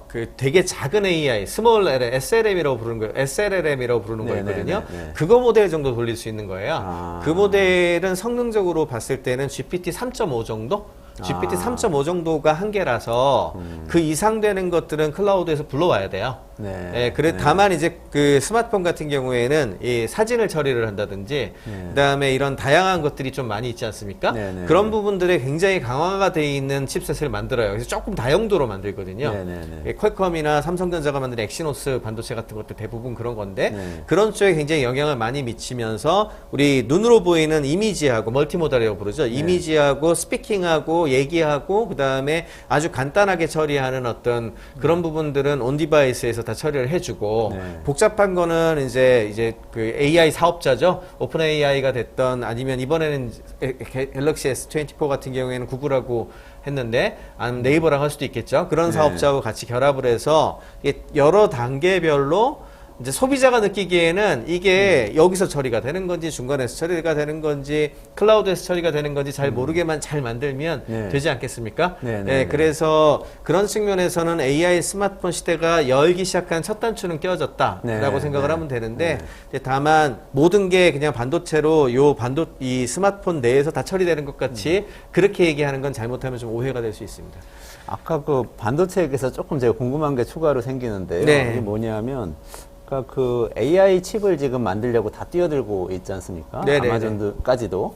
그 되게 작은 AI, 스몰 LLM, SLM이라고 부르는 거예요. SLLM이라고 부르는 거거든요. 그거 모델 정도 돌릴 수 있는 거예요. 그 모델은 성능적으로 봤을 때는 GPT 3.5 정도? GPT 3.5 정도가 한계라서 그 이상 되는 것들은 클라우드에서 불러와야 돼요. 다만 이제 그 스마트폰 같은 경우에는 이 사진을 처리를 한다든지 그다음에 이런 다양한 것들이 좀 많이 있지 않습니까? 그런 부분들에 굉장히 강화가 돼 있는 칩셋을 만들어요. 그래서 조금 다용도로 만들거든요. 퀄컴이나 삼성전자가 만든 엑시노스 반도체 같은 것도 대부분 그런 건데 그런 쪽에 굉장히 영향을 많이 미치면서 우리 눈으로 보이는 이미지하고 멀티모달이라고 부르죠. 이미지하고 스피킹하고 얘기하고 그다음에 아주 간단하게 처리하는 어떤 그런 부분들은 온 디바이스에서 다 처리를 해주고 복잡한 거는 이제 그 AI 사업자죠. 오픈 AI가 됐던 아니면 이번에는 갤럭시 S24 같은 경우에는 구글하고 했는데 아니면 네이버랑 할 수도 있겠죠. 그런 사업자하고 같이 결합을 해서 이게 여러 단계별로 이제 소비자가 느끼기에는 이게 여기서 처리가 되는 건지 중간에서 처리가 되는 건지 클라우드에서 처리가 되는 건지 잘 모르게만 잘 만들면 되지 않겠습니까? 그래서 그런 측면에서는 AI 스마트폰 시대가 열기 시작한 첫 단추는 껴졌다라고 생각을 하면 되는데 다만 모든 게 그냥 반도체로 이 스마트폰 내에서 다 처리되는 것 같이 그렇게 얘기하는 건 잘못하면 좀 오해가 될 수 있습니다. 아까 그 반도체 얘기에서 조금 제가 궁금한 게 추가로 생기는데요. 이게 뭐냐면 그러니까 그 AI 칩을 지금 만들려고 다 뛰어들고 있지 않습니까? 아마존까지도.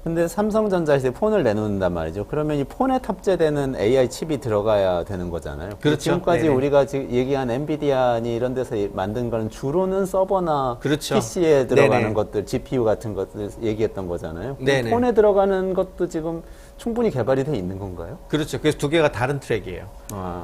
근데 삼성전자에서 폰을 내놓는단 말이죠. 그러면 이 폰에 탑재되는 AI 칩이 들어가야 되는 거잖아요. 지금까지 우리가 지금 얘기한 엔비디아니 이런 데서 만든 거는 주로는 서버나 PC에 들어가는 것들, GPU 같은 것들 얘기했던 거잖아요. 폰에 들어가는 것도 지금 충분히 개발이 돼 있는 건가요? 그렇죠. 그래서 두 개가 다른 트랙이에요.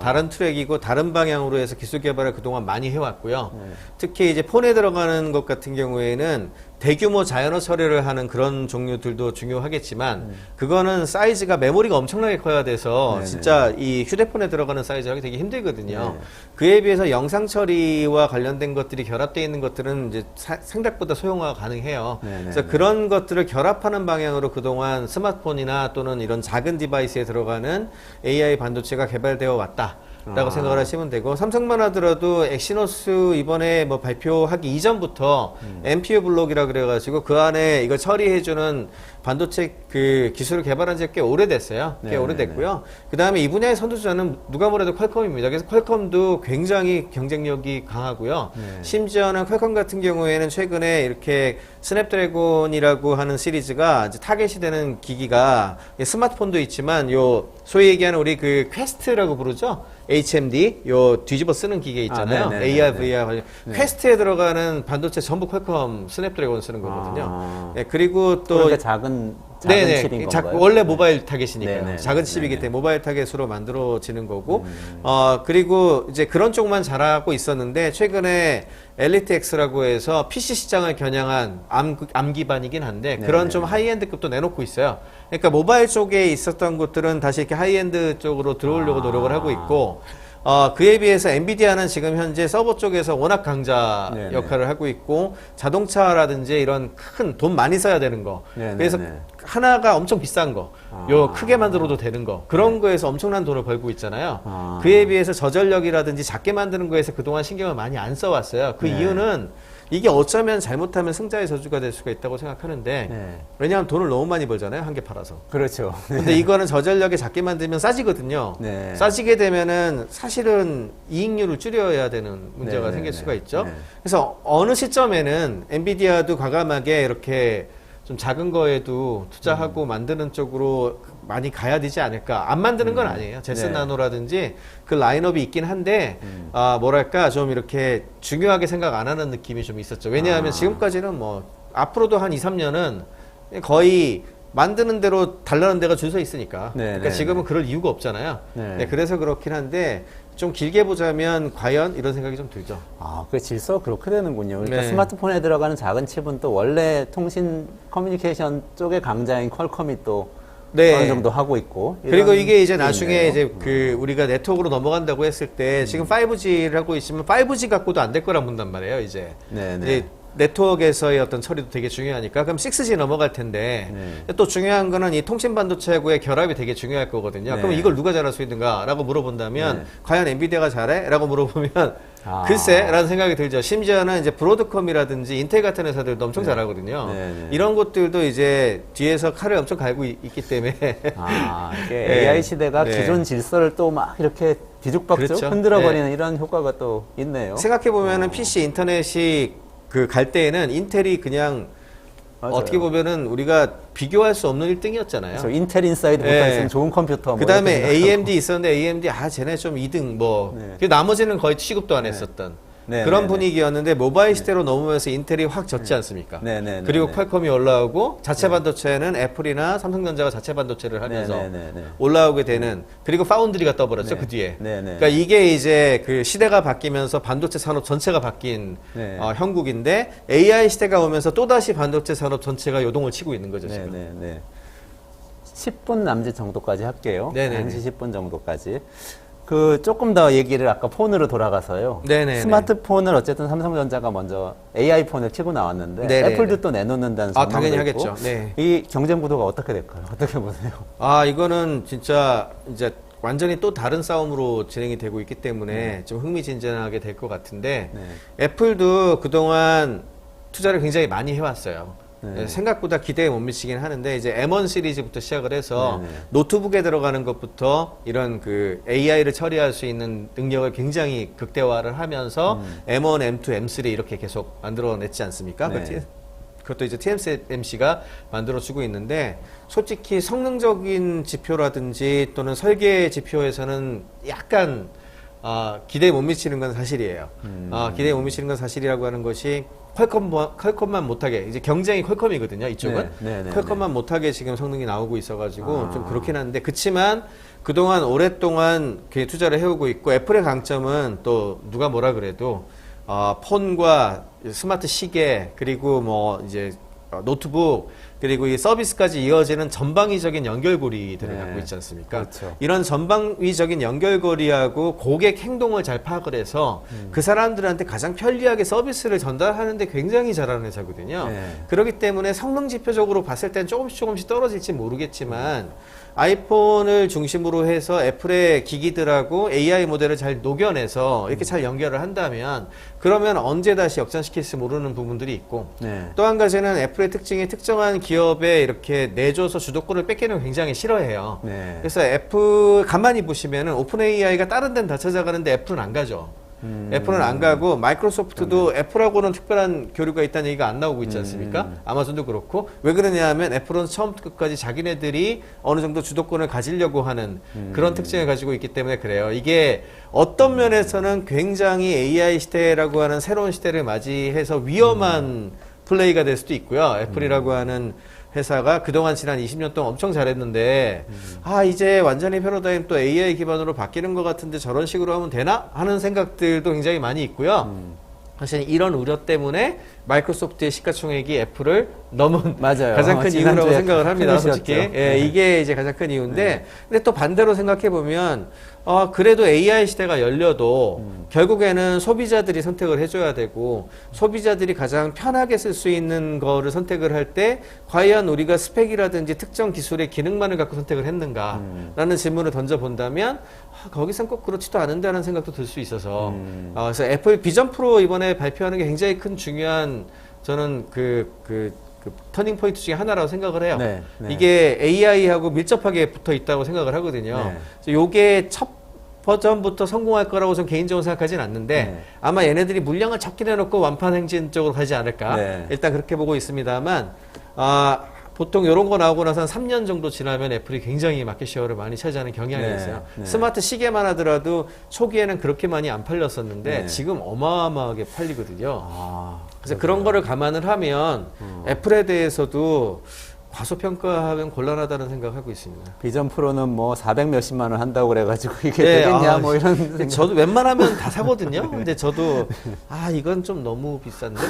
다른 트랙이고 다른 방향으로 해서 기술 개발을 그동안 많이 해왔고요. 특히 이제 폰에 들어가는 것 같은 경우에는 대규모 자연어 처리를 하는 그런 종류들도 중요하겠지만 그거는 사이즈가 메모리가 엄청나게 커야 돼서 진짜 이 휴대폰에 들어가는 사이즈가 되게 힘들거든요. 그에 비해서 영상 처리와 관련된 것들이 결합되어 있는 것들은 이제 생각보다 소형화가 가능해요. 그래서 그런 것들을 결합하는 방향으로 그동안 스마트폰이나 또는 이런 작은 디바이스에 들어가는 AI 반도체가 개발되어 왔다. 라고 생각을 하시면 되고 삼성만 하더라도 엑시노스 이번에 뭐 발표하기 이전부터 NPU 블록이라 그래가지고 그 안에 이걸 처리해주는 반도체 그 기술을 개발한 지가 꽤 오래됐어요. 꽤 오래됐고요. 그 다음에 이 분야의 선두주자는 누가 뭐래도 퀄컴입니다. 그래서 퀄컴도 굉장히 경쟁력이 강하고요. 심지어는 퀄컴 같은 경우에는 최근에 이렇게 스냅드래곤이라고 하는 시리즈가 이제 타겟이 되는 기기가 스마트폰도 있지만 요 소위 얘기하는 우리 그 퀘스트라고 부르죠. HMD 요 뒤집어 쓰는 기계 있잖아요. 네네네네. AR, VR 관련 퀘스트에 들어가는 반도체 전부 퀄컴 스냅드래곤 쓰는 거거든요. 네, 그리고 또 그러니까 작은 칩인 건가요? 원래 모바일 타겟이니까요. 네네. 작은 칩이기 때문에 모바일 타겟으로 만들어지는 거고, 그리고 이제 그런 쪽만 잘하고 있었는데, 최근에 엘리트X라고 해서 PC 시장을 겨냥한 암 기반이긴 한데, 그런 좀 하이엔드급도 내놓고 있어요. 그러니까 모바일 쪽에 있었던 것들은 다시 이렇게 하이엔드 쪽으로 들어오려고 노력을 하고 있고, 그에 비해서 엔비디아는 지금 현재 서버 쪽에서 워낙 강자 네네. 역할을 하고 있고, 자동차라든지 이런 큰 돈 많이 써야 되는 거, 네네네. 그래서 하나가 엄청 비싼 거, 요 크게 만들어도 되는 거, 그런 거에서 엄청난 돈을 벌고 있잖아요. 그에 비해서 저전력이라든지 작게 만드는 거에서 그동안 신경을 많이 안 써왔어요. 그 이유는 이게 어쩌면 잘못하면 승자의 저주가 될 수가 있다고 생각하는데, 왜냐하면 돈을 너무 많이 벌잖아요. 한 개 팔아서. 그렇죠. 근데 이거는 저전력에 작게 만들면 싸지거든요. 네. 싸지게 되면은 사실은 이익률을 줄여야 되는 문제가 네, 생길 네, 수가 네. 있죠. 네. 그래서 어느 시점에는 엔비디아도 과감하게 이렇게 좀 작은 거에도 투자하고 만드는 쪽으로 많이 가야 되지 않을까. 안 만드는 건 아니에요. 제슨 네. 나노라든지 그 라인업이 있긴 한데, 뭐랄까, 좀 이렇게 중요하게 생각 안 하는 느낌이 좀 있었죠. 왜냐하면 지금까지는 뭐, 앞으로도 한 2, 3년은 거의 만드는 대로 달라는 데가 줄 서 있으니까. 네, 그러니까 네, 지금은 그럴 이유가 없잖아요. 네. 네, 그래서 그렇긴 한데, 좀 길게 보자면 과연 이런 생각이 좀 들죠. 그 질서가 그렇게 되는군요. 그러니까 네. 스마트폰에 들어가는 작은 칩은 또 원래 통신 커뮤니케이션 쪽의 강자인 퀄컴이 또 네. 어느 정도 하고 있고. 그리고 이런 이게 이제 게 나중에 있네요. 이제 그 우리가 네트워크로 넘어간다고 했을 때 지금 5G를 하고 있으면 5G 갖고도 안 될 거란 본단 말이에요, 이제. 네, 네. 이제 네트워크에서의 어떤 처리도 되게 중요하니까 그럼 6G 넘어갈 텐데 네. 또 중요한 거는 이 통신 반도체하고의 결합이 되게 중요할 거거든요. 네. 그럼 이걸 누가 잘할 수 있는가라고 물어본다면 네. 과연 엔비디아가 잘해? 라고 물어보면 아. 글쎄 라는 생각이 들죠. 심지어는 이제 브로드컴이라든지 인텔 같은 회사들도 엄청 잘하거든요. 네, 네. 이런 것들도 이제 뒤에서 칼을 엄청 갈고 있기 때문에 이게 네. AI 시대가 네. 기존 질서를 또 막 이렇게 뒤죽박죽 그렇죠. 흔들어버리는 이런 효과가 또 있네요. 생각해보면은 PC 인터넷이 그 갈 때에는 인텔이 그냥 맞아요. 어떻게 보면은 우리가 비교할 수 없는 1등이었잖아요. 그래서 인텔 인사이드 네. 못할 수 있는 좋은 컴퓨터. 그 다음에 이렇게 생각하고. AMD 있었는데 AMD 쟤네 좀 2등 뭐 네. 그 나머지는 거의 취급도 안 했었던 네, 그런 네, 분위기였는데 모바일 시대로 넘으면서 인텔이 확 졌지 않습니까? 네, 네, 네, 그리고 네. 퀄컴이 올라오고 자체 반도체는 애플이나 삼성전자가 자체 반도체를 하면서 네, 네, 네. 올라오게 되는 그리고 파운드리가 떠버렸죠. 네. 그 뒤에. 네, 네. 그러니까 이게 이제 그 시대가 바뀌면서 반도체 산업 전체가 바뀐 네. 형국인데 AI 시대가 오면서 또다시 반도체 산업 전체가 요동을 치고 있는 거죠. 네, 지금. 네, 네. 10분 남짓 정도까지 할게요. 네네네. 1시 10분 정도까지. 그 조금 더 얘기를 아까 폰으로 돌아가서요. 네네네. 스마트폰을 어쨌든 삼성전자가 먼저 AI 폰을 치고 나왔는데 네네네. 애플도 또 내놓는다는 소문도 당연히 있고. 하겠죠. 네. 이 경쟁 구도가 어떻게 될까요? 어떻게 보세요? 이거는 진짜 이제 완전히 또 다른 싸움으로 진행이 되고 있기 때문에 좀 흥미진진하게 될 것 같은데 네. 애플도 그동안 투자를 굉장히 많이 해왔어요. 네. 생각보다 기대에 못 미치긴 하는데 이제 M1 시리즈부터 시작을 해서 네, 네. 노트북에 들어가는 것부터 이런 그 AI를 처리할 수 있는 능력을 굉장히 극대화를 하면서 M1, M2, M3 이렇게 계속 만들어냈지 않습니까? 네. 그것도 이제 TSMC가 만들어주고 있는데 솔직히 성능적인 지표라든지 또는 설계 지표에서는 약간 기대에 못 미치는 건 사실이에요. 기대에 못 미치는 건 사실이라고 하는 것이 퀄컴만 못하게 이제 경쟁이 퀄컴이거든요. 이쪽은 네, 네, 네, 퀄컴만 못하게 지금 성능이 나오고 있어가지고 좀 그렇긴 한데 그치만 그동안 오랫동안 투자를 해오고 있고 애플의 강점은 또 누가 뭐라 그래도 폰과 스마트 시계 그리고 뭐 이제 노트북 그리고 이 서비스까지 이어지는 전방위적인 연결고리들을 네. 갖고 있지 않습니까? 그렇죠. 이런 전방위적인 연결고리하고 고객 행동을 잘 파악을 해서 그 사람들한테 가장 편리하게 서비스를 전달하는데 굉장히 잘하는 회사거든요. 네. 그렇기 때문에 성능 지표적으로 봤을 땐 조금씩 떨어질지 모르겠지만 아이폰을 중심으로 해서 애플의 기기들하고 AI 모델을 잘 녹여내서 이렇게 잘 연결을 한다면 그러면 언제 다시 역전시킬지 모르는 부분들이 있고 네. 또 한 가지는 애플의 특징이 특정한 기업에 이렇게 내줘서 주도권을 뺏기는 걸 굉장히 싫어해요. 네. 그래서 애플 가만히 보시면은 오픈 AI가 다른 데는 다 찾아가는데 애플은 안 가죠. 애플은 안 가고 마이크로소프트도 애플하고는 특별한 교류가 있다는 얘기가 안 나오고 있지 않습니까? 아마존도 그렇고. 왜 그러냐 하면 애플은 처음부터 끝까지 자기네들이 어느 정도 주도권을 가지려고 하는 그런 특징을 가지고 있기 때문에 그래요. 이게 어떤 면에서는 굉장히 AI 시대라고 하는 새로운 시대를 맞이해서 위험한 플레이가 될 수도 있고요. 애플이라고 하는 회사가 그동안 지난 20년 동안 엄청 잘했는데 이제 완전히 패러다임 또 AI 기반으로 바뀌는 것 같은데 저런 식으로 하면 되나? 하는 생각들도 굉장히 많이 있고요. 사실 이런 우려 때문에 마이크로소프트의 시가총액이 애플을 넘은 맞아요. 가장 큰 이유라고 생각을 합니다. 솔직히. 네. 이게 이제 가장 큰 이유인데 근데 또 반대로 생각해 보면 그래도 AI 시대가 열려도 결국에는 소비자들이 선택을 해줘야 되고 소비자들이 가장 편하게 쓸 수 있는 거를 선택을 할 때 과연 우리가 스펙이라든지 특정 기술의 기능만을 갖고 선택을 했는가라는 질문을 던져본다면 거기선 꼭 그렇지도 않은다는 생각도 들 수 있어서 그래서 애플 비전 프로 이번에 발표하는 게 굉장히 큰 중요한 저는 그 터닝 포인트 중에 하나라고 생각을 해요. 네, 네. 이게 AI하고 밀접하게 붙어 있다고 생각을 하거든요. 네. 요게 첫 버전부터 성공할 거라고 전 개인적으로 생각하지는 않는데 네. 아마 얘네들이 물량을 적게 내놓고 완판 행진 쪽으로 가지 않을까. 네. 일단 그렇게 보고 있습니다만 보통 이런 거 나오고 나서 한 3년 정도 지나면 애플이 굉장히 마켓 셰어를 많이 차지하는 경향이 네. 있어요. 네. 스마트 시계만 하더라도 초기에는 그렇게 많이 안 팔렸었는데 네. 지금 어마어마하게 팔리거든요. 그래서 그러게요. 그런 거를 감안을 하면 애플에 대해서도 과소평가하면 곤란하다는 생각하고 있습니다. 비전 프로는 뭐 400 몇십만 원 한다고 그래가지고 이게 네, 되겠냐 뭐 이런 생각. 저도 웬만하면 다 사거든요. 근데 저도 이건 좀 너무 비싼데.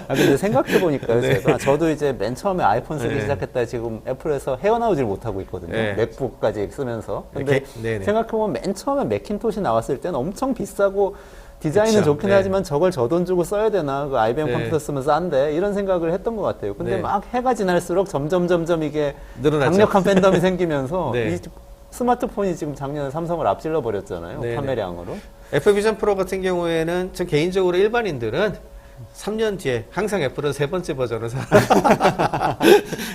근데 생각해 보니까요, 네. 저도 이제 맨 처음에 아이폰 쓰기 네. 시작했다 지금 애플에서 헤어나오질 못하고 있거든요. 네. 맥북까지 쓰면서. 근데 네네. 생각해 보면 맨 처음에 맥킨토시 나왔을 때는 엄청 비싸고 디자인은 그쵸. 좋긴 네. 하지만 저걸 저 돈 주고 써야 되나? 그 IBM 네. 컴퓨터 쓰면 싼데 이런 생각을 했던 것 같아요. 근데 네. 막 해가 지날수록 점점 이게 늘어났죠. 강력한 팬덤이 생기면서 네. 이 스마트폰이 지금 작년에 삼성을 앞질러 버렸잖아요. 네, 판매량으로. 애플 비전 프로 같은 경우에는 전 개인적으로 일반인들은 3년 뒤에 항상 애플은 세 번째 버전을 사.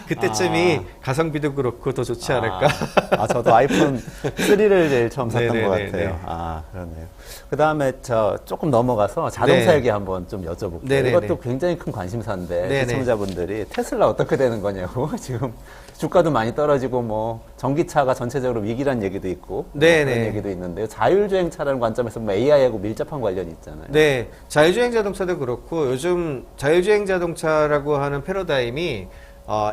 그때쯤이 가성비도 그렇고 더 좋지 않을까. 저도 아이폰 3를 제일 처음 샀던 네네네네. 것 같아요. 그렇네요. 그 다음에 조금 넘어가서 자동차 네. 얘기 한번 좀 여쭤볼게요. 네네네. 이것도 굉장히 큰 관심사인데 네네. 시청자분들이 테슬라 어떻게 되는 거냐고 지금 주가도 많이 떨어지고 뭐 전기차가 전체적으로 위기란 얘기도 있고 네네. 그런 얘기도 있는데요. 자율주행차라는 관점에서 뭐 AI하고 밀접한 관련이 있잖아요. 네, 자율주행 자동차도 그렇고 요즘 자율주행 자동차라고 하는 패러다임이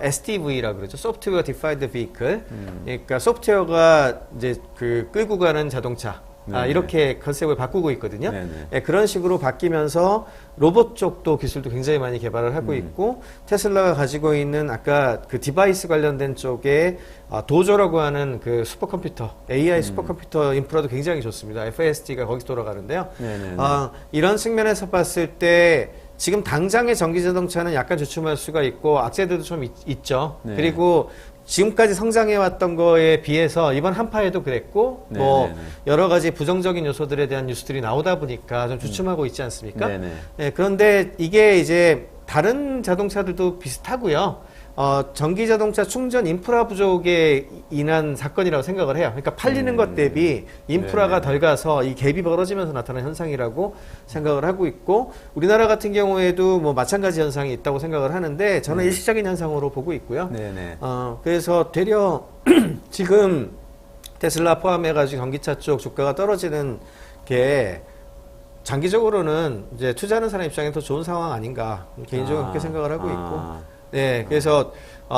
SDV라고 그러죠. 소프트웨어 디파인드 비클. 그러니까 소프트웨어가 이제 끌고 가는 자동차. 네네. 이렇게 컨셉을 바꾸고 있거든요. 네네. 네, 그런 식으로 바뀌면서 로봇 쪽도 기술도 굉장히 많이 개발을 하고 있고 테슬라가 가지고 있는 아까 그 디바이스 관련된 쪽에 도저라고 하는 그 슈퍼컴퓨터 AI 슈퍼컴퓨터 인프라도 굉장히 좋습니다. FASD가 거기서 돌아가는데요. 네네네. 이런 측면에서 봤을 때 지금 당장의 전기 자동차는 약간 주춤할 수가 있고 악재들도 좀 있죠. 네. 그리고 지금까지 성장해왔던 거에 비해서 이번 한파에도 그랬고 네, 뭐 네, 네. 여러 가지 부정적인 요소들에 대한 뉴스들이 나오다 보니까 좀 주춤하고 있지 않습니까? 네네. 네, 그런데 이게 이제 다른 자동차들도 비슷하고요. 전기 자동차 충전 인프라 부족에 인한 사건이라고 생각을 해요. 그러니까 팔리는 것 대비 인프라가 네네. 덜 가서 이 갭이 벌어지면서 나타난 현상이라고 생각을 하고 있고 우리나라 같은 경우에도 뭐 마찬가지 현상이 있다고 생각을 하는데 저는 일시적인 현상으로 보고 있고요. 네네. 그래서 되려 지금 테슬라 포함해가지고 전기차 쪽 주가가 떨어지는 게 장기적으로는 이제 투자하는 사람 입장에 더 좋은 상황 아닌가 개인적으로 그렇게 생각을 하고 있고 네, 그래서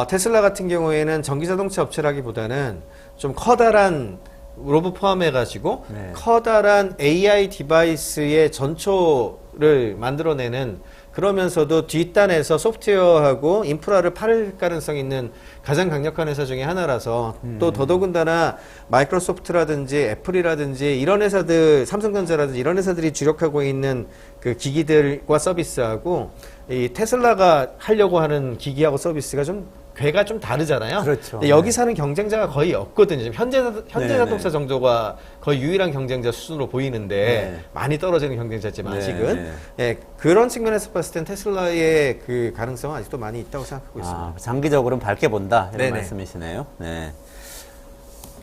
테슬라 같은 경우에는 전기자동차 업체라기보다는 좀 커다란 로봇 포함해가지고 네. 커다란 AI 디바이스의 전초를 만들어내는 그러면서도 뒷단에서 소프트웨어하고 인프라를 팔 가능성 있는 가장 강력한 회사 중에 하나라서 또 더더군다나 마이크로소프트라든지 애플이라든지 이런 회사들 삼성전자라든지 이런 회사들이 주력하고 있는 그 기기들과 서비스하고 이 테슬라가 하려고 하는 기기하고 서비스가 좀 궤가 좀 다르잖아요. 그렇죠. 근데 여기서는 경쟁자가 거의 없거든요. 지금 현대 네네. 자동차 정도가 거의 유일한 경쟁자 수준으로 보이는데 네. 많이 떨어지는 경쟁자지만 네, 아직은 네. 예, 그런 측면에서 봤을 땐 테슬라의 그 가능성은 아직도 많이 있다고 생각하고 있습니다. 장기적으로는 밝게 본다 이런 네네. 말씀이시네요. 네.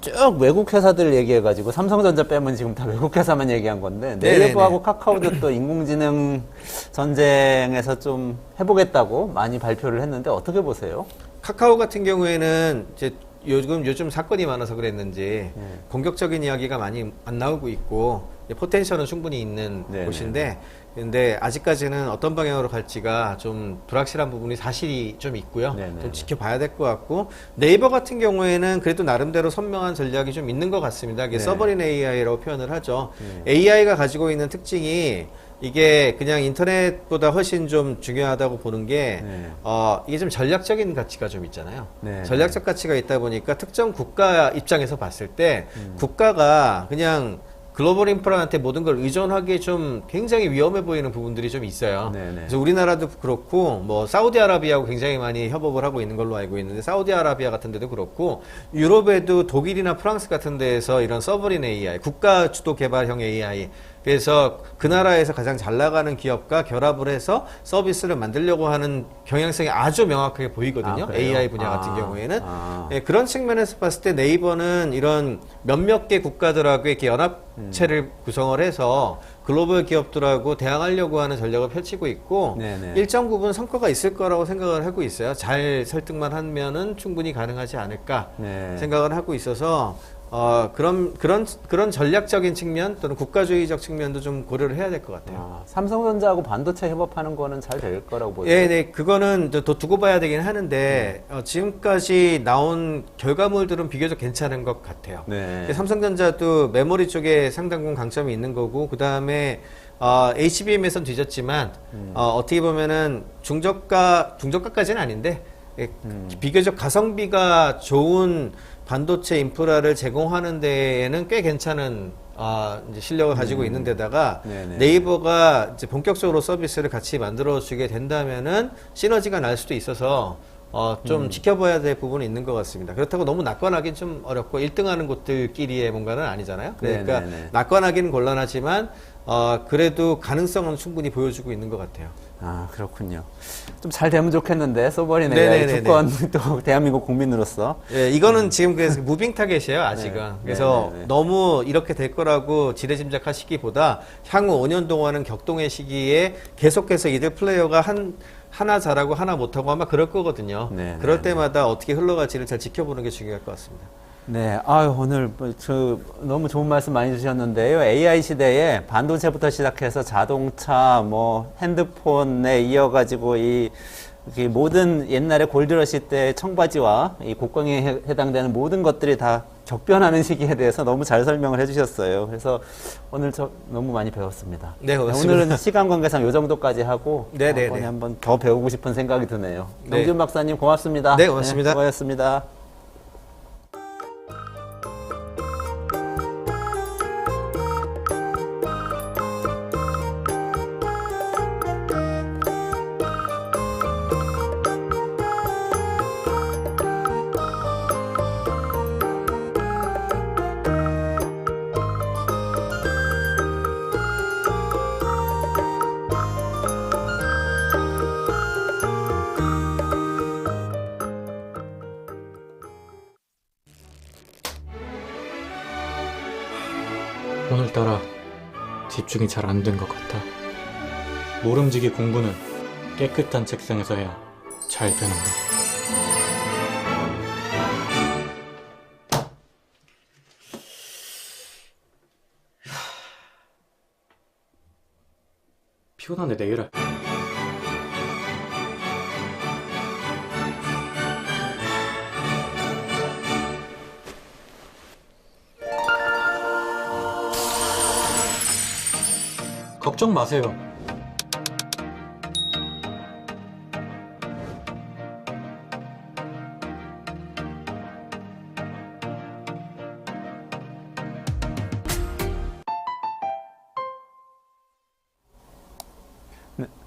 쭉 외국 회사들 얘기해가지고 삼성전자 빼면 지금 다 외국 회사만 얘기한 건데 네이버하고 카카오도 또 인공지능 전쟁에서 좀 해보겠다고 많이 발표를 했는데 어떻게 보세요? 카카오 같은 경우에는 이제 요즘 사건이 많아서 그랬는지 공격적인 이야기가 많이 안 나오고 있고 포텐셜은 충분히 있는 네네. 곳인데 근데 아직까지는 어떤 방향으로 갈지가 좀 불확실한 부분이 사실이 좀 있고요. 네네네. 좀 지켜봐야 될 것 같고 네이버 같은 경우에는 그래도 나름대로 선명한 전략이 좀 있는 것 같습니다. 이게 네. 서버린 AI라고 표현을 하죠. AI가 가지고 있는 특징이 이게 그냥 인터넷보다 훨씬 좀 중요하다고 보는 게 네. 이게 좀 전략적인 가치가 좀 있잖아요. 네. 전략적 가치가 있다 보니까 특정 국가 입장에서 봤을 때 국가가 그냥 글로벌 인프라한테 모든 걸 의존하기에 좀 굉장히 위험해 보이는 부분들이 좀 있어요. 네네. 그래서 우리나라도 그렇고 뭐 사우디아라비아하고 굉장히 많이 협업을 하고 있는 걸로 알고 있는데 사우디아라비아 같은 데도 그렇고 유럽에도 독일이나 프랑스 같은 데에서 이런 서버린 AI, 국가 주도 개발형 AI 그래서 그 나라에서 가장 잘 나가는 기업과 결합을 해서 서비스를 만들려고 하는 경향성이 아주 명확하게 보이거든요. 그래요? AI 분야 같은 경우에는. 아. 예, 그런 측면에서 봤을 때 네이버는 이런 몇몇 개 국가들하고 이렇게 연합체를 구성을 해서 글로벌 기업들하고 대항하려고 하는 전략을 펼치고 있고 네네. 일정 부분 성과가 있을 거라고 생각을 하고 있어요. 잘 설득만 하면은 충분히 가능하지 않을까 네. 생각을 하고 있어서 그런 전략적인 측면 또는 국가주의적 측면도 좀 고려를 해야 될 것 같아요. 삼성전자하고 반도체 협업하는 거는 잘 될 거라고 보세요? 예, 네, 그거는 더 두고 봐야 되긴 하는데 지금까지 나온 결과물들은 비교적 괜찮은 것 같아요. 네. 삼성전자도 메모리 쪽에 상당 부분 강점이 있는 거고 그 다음에 HBM에선 뒤졌지만 어떻게 보면은 중저가까지는 아닌데 비교적 가성비가 좋은 반도체 인프라를 제공하는 데에는 꽤 괜찮은 이제 실력을 가지고 있는 데다가 네네. 네이버가 이제 본격적으로 서비스를 같이 만들어주게 된다면은 시너지가 날 수도 있어서 좀 지켜봐야 될 부분이 있는 것 같습니다. 그렇다고 너무 낙관하기는 좀 어렵고 1등하는 곳들끼리의 뭔가는 아니잖아요. 그러니까 네네네. 낙관하기는 곤란하지만 그래도 가능성은 충분히 보여주고 있는 것 같아요. 아, 그렇군요. 좀 잘 되면 좋겠는데, 서버린 AI 네네네네. 주권 또 대한민국 국민으로서. 예, 이거는 지금 그래서 무빙 타겟이에요, 아직은. 네. 그래서 네네네. 너무 이렇게 될 거라고 지레짐작하시기보다 향후 5년 동안은 격동의 시기에 계속해서 이들 플레이어가 하나 잘하고 하나 못하고 아마 그럴 거거든요. 네네네. 그럴 때마다 어떻게 흘러갈지를 잘 지켜보는 게 중요할 것 같습니다. 네, 오늘 너무 좋은 말씀 많이 주셨는데요. AI 시대에 반도체부터 시작해서 자동차, 핸드폰에 이어가지고 이 모든 옛날에 골드러시 때 청바지와 이 곡광에 해당되는 모든 것들이 다 격변하는 시기에 대해서 너무 잘 설명을 해주셨어요. 그래서 오늘 너무 많이 배웠습니다. 네, 고맙습니다. 오늘은 시간 관계상 이 정도까지 하고 네네네. 다음번에 한번 더 배우고 싶은 생각이 드네요. 네. 정지훈 박사님 고맙습니다. 네, 고맙습니다. 수고하셨습니다. 오늘따라 집중이 잘 안 된 것 같아. 모름지기 공부는 깨끗한 책상에서 해야 잘 되는가. 피곤한데 내일 할게. 걱정 마세요.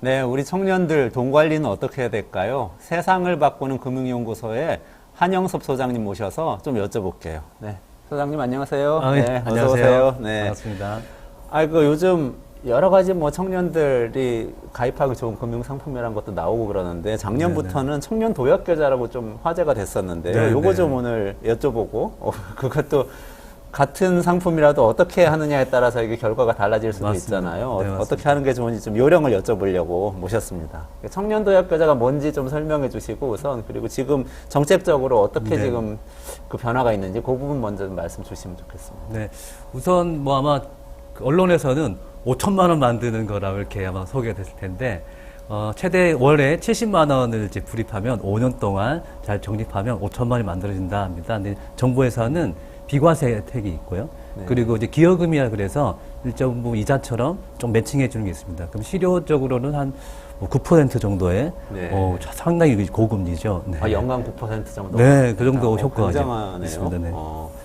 네, 우리 청년들 돈 관리는 어떻게 해야 될까요? 세상을 바꾸는 금융연구소에 한영섭 소장님 모셔서 좀 여쭤볼게요. 네, 소장님 안녕하세요. 네, 네, 안녕하세요. 어서 오세요. 네, 반갑습니다. 요즘 여러 가지 뭐 청년들이 가입하기 좋은 금융 상품이라는 것도 나오고 그러는데 작년부터는 청년 도약 계좌라고 좀 화제가 됐었는데요. 네네. 요거 좀 오늘 여쭤보고 그것도 같은 상품이라도 어떻게 하느냐에 따라서 이게 결과가 달라질 수도 맞습니다. 있잖아요. 네, 맞습니다. 어떻게 하는 게 좋은지 좀 요령을 여쭤보려고 모셨습니다. 청년 도약 계좌가 뭔지 좀 설명해 주시고 우선 그리고 지금 정책적으로 어떻게 네. 지금 그 변화가 있는지 그 부분 먼저 좀 말씀 주시면 좋겠습니다. 네. 우선 뭐 아마 그 언론에서는 5천만 원 만드는 거라고 이렇게 아마 소개가 됐을 텐데, 최대 월에 70만 원을 이제 불입하면 5년 동안 잘 적립하면 5천만 원이 만들어진다 합니다. 근데 정부에서는 비과세 혜택이 있고요. 네. 그리고 이제 기여금이라 그래서 일정 부분 이자처럼 좀 매칭해 주는 게 있습니다. 그럼 실효적으로는 한 9% 정도의 네. 상당히 고금리죠. 네. 아, 연간 9% 정도? 네, 그 정도 효과가 굉장하네요. 있습니다. 네.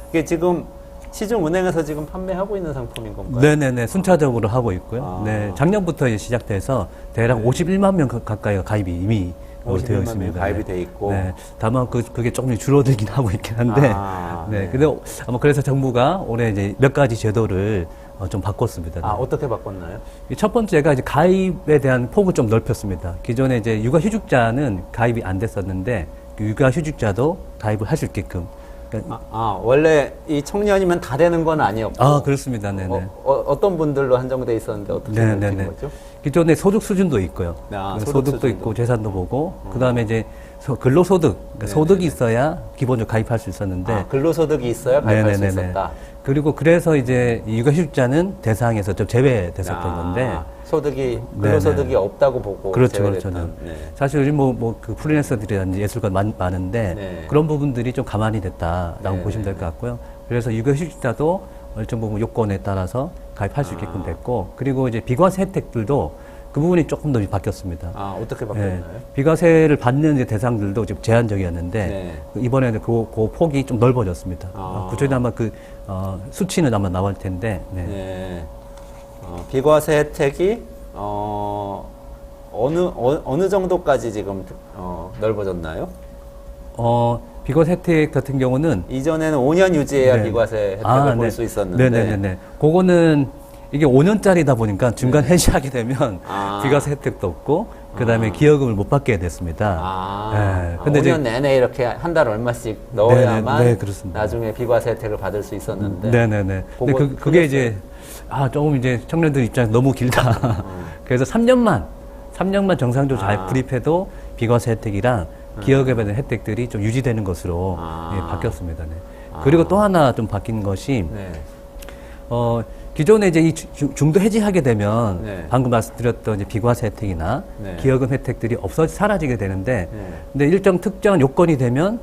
이게 지금 시중은행에서 지금 판매하고 있는 상품인 건가요? 네네네, 순차적으로 하고 있고요. 아. 네, 작년부터 이제 시작돼서 대략 51만 명 가까이가 가입이 이미 51만 되어 명이 있습니다. 가입이 돼 있고. 네, 다만 그게 조금 줄어들긴 하고 있긴 한데, 아, 네, 네. 근데 아마 그래서 정부가 올해 이제 몇 가지 제도를 좀 바꿨습니다. 아, 어떻게 바꿨나요? 이첫 번째가 이제 가입에 대한 폭을 좀 넓혔습니다. 기존에 이제 육아휴직자는 가입이 안 됐었는데, 그 육아휴직자도 가입을 할 수 있게끔. 그러니까 원래 이 청년이면 다 되는 건 아니었고. 그렇습니다. 네네. 어떤 분들로 한정돼 있었는데 어떻게 네네네. 된 거죠? 기존에 소득 수준도 있고요. 아, 그 소득 소득도 수준도. 있고 재산도 보고 그다음에 이제 근로소득, 그러니까 소득이 있어야 기본적으로 가입할 수 있었는데 아, 근로소득이 있어야 가입할 수 네네네네. 있었다. 그리고 그래서 이제 이 육아휴직자는 대상에서 좀 제외됐었던 건데 근로소득이 네네. 없다고 보고 그렇죠, 제외됐던. 그렇죠. 네. 사실 요즘 그 프리랜서들이라든지 예술가 많은데 네. 그런 부분들이 좀 가만히 됐다라고 네. 보시면 될 것 같고요. 그래서 육아휴직자도 일정 부분 요건에 따라서 가입할 수 있게끔 됐고 그리고 이제 비과세 혜택들도 그 부분이 조금 더 바뀌었습니다. 아, 어떻게 예, 바뀌었나요? 비과세를 받는 이제 대상들도 지금 제한적이었는데 네. 이번에는 그 폭이 좀 넓어졌습니다. 아. 구체적으로 아마 수치는 아마 나올 텐데. 네. 네. 비과세 혜택이 어느 정도까지 지금 넓어졌나요? 비과세 혜택 같은 경우는 이전에는 5년 유지해야 네. 비과세 혜택을 볼 네. 수 있었는데. 네네네. 그거는 이게 5년짜리다 보니까 중간 해지하게 되면 아. 비과세 혜택도 없고 그다음에 기여금을 못 받게 됐습니다. 네. 근데 5년 내내 이렇게 한 달 얼마씩 넣어야만 네, 그렇습니다. 나중에 비과세 혜택을 받을 수 있었는데. 네네네. 근데 그거 그게 이제 조금 이제 청년들 입장에서 너무 길다. 그래서 3년만 정상적으로 잘 아. 불입해도 비과세 혜택이랑 기여금에 대한 혜택들이 좀 유지되는 것으로 바뀌었습니다. 네. 그리고 또 하나 좀 바뀐 것이 네. 기존에 이제 이 중도 해지하게 되면 네. 방금 말씀드렸던 이제 비과세 혜택이나 네. 기여금 혜택들이 사라지게 되는데 네. 근데 일정 특정한 요건이 되면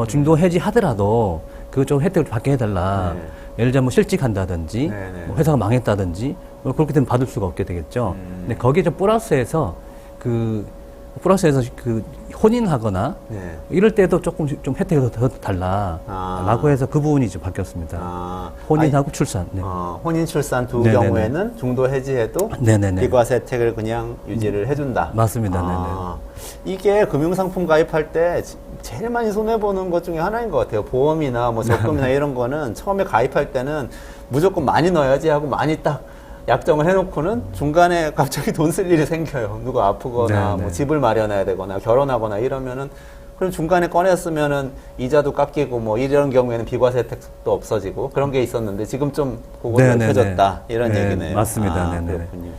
중도 해지하더라도 그 좀 혜택을 받게 해달라. 네. 예를 들자면 뭐 실직한다든지 네, 네. 뭐 회사가 망했다든지 뭐 그렇게 되면 받을 수가 없게 되겠죠. 근데 거기에 좀 플러스해서 그 혼인하거나 네. 이럴 때도 조금 좀 혜택이 더 달라라고 해서 그 부분이 좀 바뀌었습니다. 혼인하고 출산. 네. 혼인 출산 두 네네네. 경우에는 중도 해지해도 네네네. 비과세 혜택을 그냥 유지를 해준다. 맞습니다. 이게 금융상품 가입할 때 제일 많이 손해보는 것 중에 하나인 것 같아요. 보험이나 뭐 적금이나 이런 거는 처음에 가입할 때는 무조건 많이 넣어야지 하고 많이 딱 약정을 해놓고는 중간에 갑자기 돈 쓸 일이 생겨요. 누가 아프거나 네네. 뭐 집을 마련해야 되거나 결혼하거나 이러면은 그럼 중간에 꺼냈으면은 이자도 깎이고 뭐 이런 경우에는 비과세 혜택도 없어지고 그런 게 있었는데 지금 좀 그거 네네네. 넓혀졌다 이런 네, 얘기네요. 맞습니다. 네네. 그렇군요.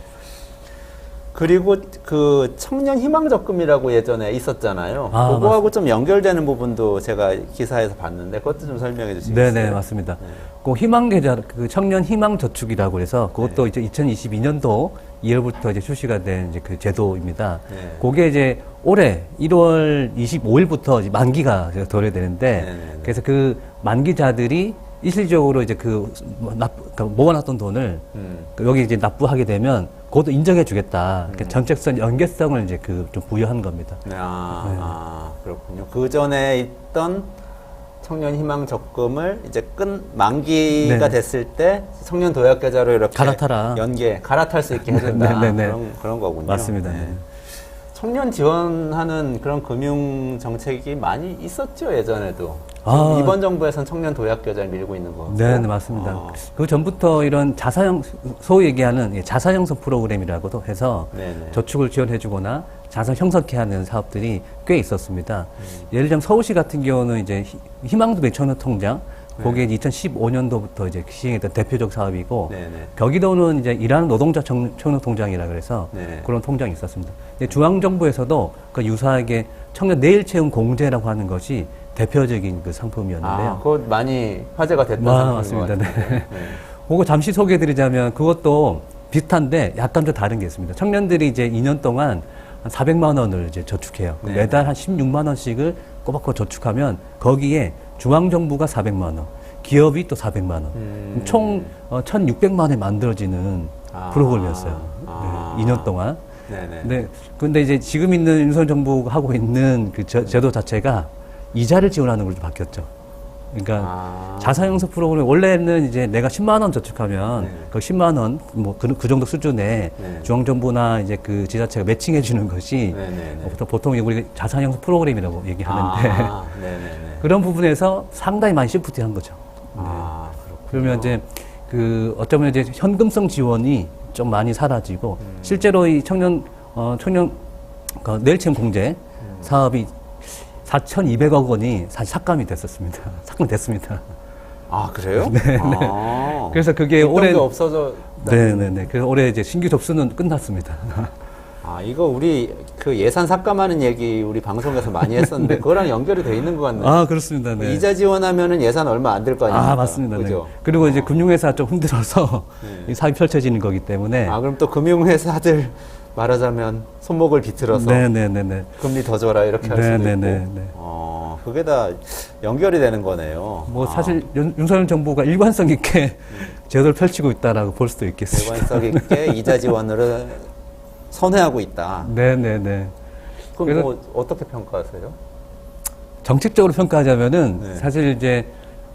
그리고 그 청년 희망 적금이라고 예전에 있었잖아요. 그거하고 좀 연결되는 부분도 제가 기사에서 봤는데 그것도 좀 설명해 주시겠어요? 네네, 맞습니다. 그 희망계좌, 그 청년 희망저축이라고 해서 그것도 이제 2022년도 2월부터 이제 출시가 된 이제 그 제도입니다. 네. 그게 이제 올해 1월 25일부터 이제 만기가 도래되는데 네네네. 그래서 그 만기자들이 일시적으로 이제 모아놨던 돈을 여기 이제 납부하게 되면 그것도 인정해 주겠다. 그러니까 정책성 연계성을 이제 좀 부여한 겁니다. 그렇군요. 그 전에 있던 청년 희망 적금을 이제 만기가 네. 됐을 때 청년 도약 계좌로 이렇게 갈아타라. 갈아탈 수 있게 해준다. 네네네. 그런 거군요. 맞습니다. 네. 네. 청년 지원하는 그런 금융 정책이 많이 있었죠, 예전에도. 아. 이번 정부에선 청년 도약 계좌를 밀고 있는 거. 네, 네, 맞습니다. 그 전부터 이런 소위 얘기하는 자산 형성 프로그램이라고도 해서 네네. 저축을 지원해주거나 자산 형성케 하는 사업들이 꽤 있었습니다. 예를 들면 서울시 같은 경우는 이제 희망도 청년 통장, 그게 2015년도부터 이제 시행했던 대표적 사업이고, 네네. 경기도는 이제 일하는 노동자 청년 통장이라 그래서 네. 그런 통장이 있었습니다. 근데 중앙정부에서도 그 유사하게 청년 내일 채움 공제라고 하는 것이 대표적인 그 상품이었는데요. 아, 그거 많이 화제가 됐던 상품인 맞습니다. 것 같아요. 네. 그거 잠시 소개해드리자면 그것도 비슷한데 약간 좀 다른 게 있습니다. 청년들이 이제 2년 동안 한 400만 원을 이제 저축해요. 네. 매달 한 16만 원씩을 꼬박꼬박 저축하면 거기에 중앙정부가 400만 원, 기업이 또 400만 원, 총 1,600만 원이 만들어지는 프로그램이었어요. 네, 2년 동안. 네네. 네. 근데 이제 지금 있는 윤석열 정부가 하고 있는 그 제도 자체가 이자를 지원하는 걸로 바뀌었죠. 그러니까 자산형성 프로그램 원래는 이제 내가 10만 원 저축하면 네. 그 10만 원 뭐 그 정도 수준에 네. 중앙정부나 이제 그 지자체가 매칭해 주는 것이 네네네. 보통 우리가 자산형성 프로그램이라고 얘기하는데 네네네. 그런 부분에서 상당히 많이 시프트한 거죠. 아, 그러면 이제 그 어쩌면 이제 현금성 지원이 좀 많이 사라지고 실제로 이 청년 그 내일채움 공제 사업이 4,200억 원이 사실 삭감이 됐었습니다. 삭감됐습니다. 아, 그래요? 네, 아. 그래서 그게 있던 올해 게 없어져. 네네네. 그래서 올해 이제 신규 접수는 끝났습니다. 아, 이거 우리 그 예산 삭감하는 얘기 우리 방송에서 많이 했었는데 그거랑 연결이 돼 있는 것 같네요. 아 그렇습니다. 네. 이자 지원하면은 예산 얼마 안 들 거 아닙니까? 아 맞습니다. 네. 그죠? 그리고 이제 금융회사 좀 흔들어서 네. 이 사업이 펼쳐지는 거기 때문에 아, 그럼 또 금융회사들 말하자면 손목을 비틀어서 네네네네. 금리 더 줘라 이렇게 할 수도 있고. 네네네. 그게 다 연결이 되는 거네요. 뭐 사실 윤석열 정부가 일관성 있게 제도를 펼치고 있다라고 볼 수도 있겠습니다. 일관성 있게 이자 지원으로 선회하고 있다. 네네네. 그럼 그래서- 뭐 어떻게 평가하세요? 정책적으로 평가하자면은 네. 사실 이제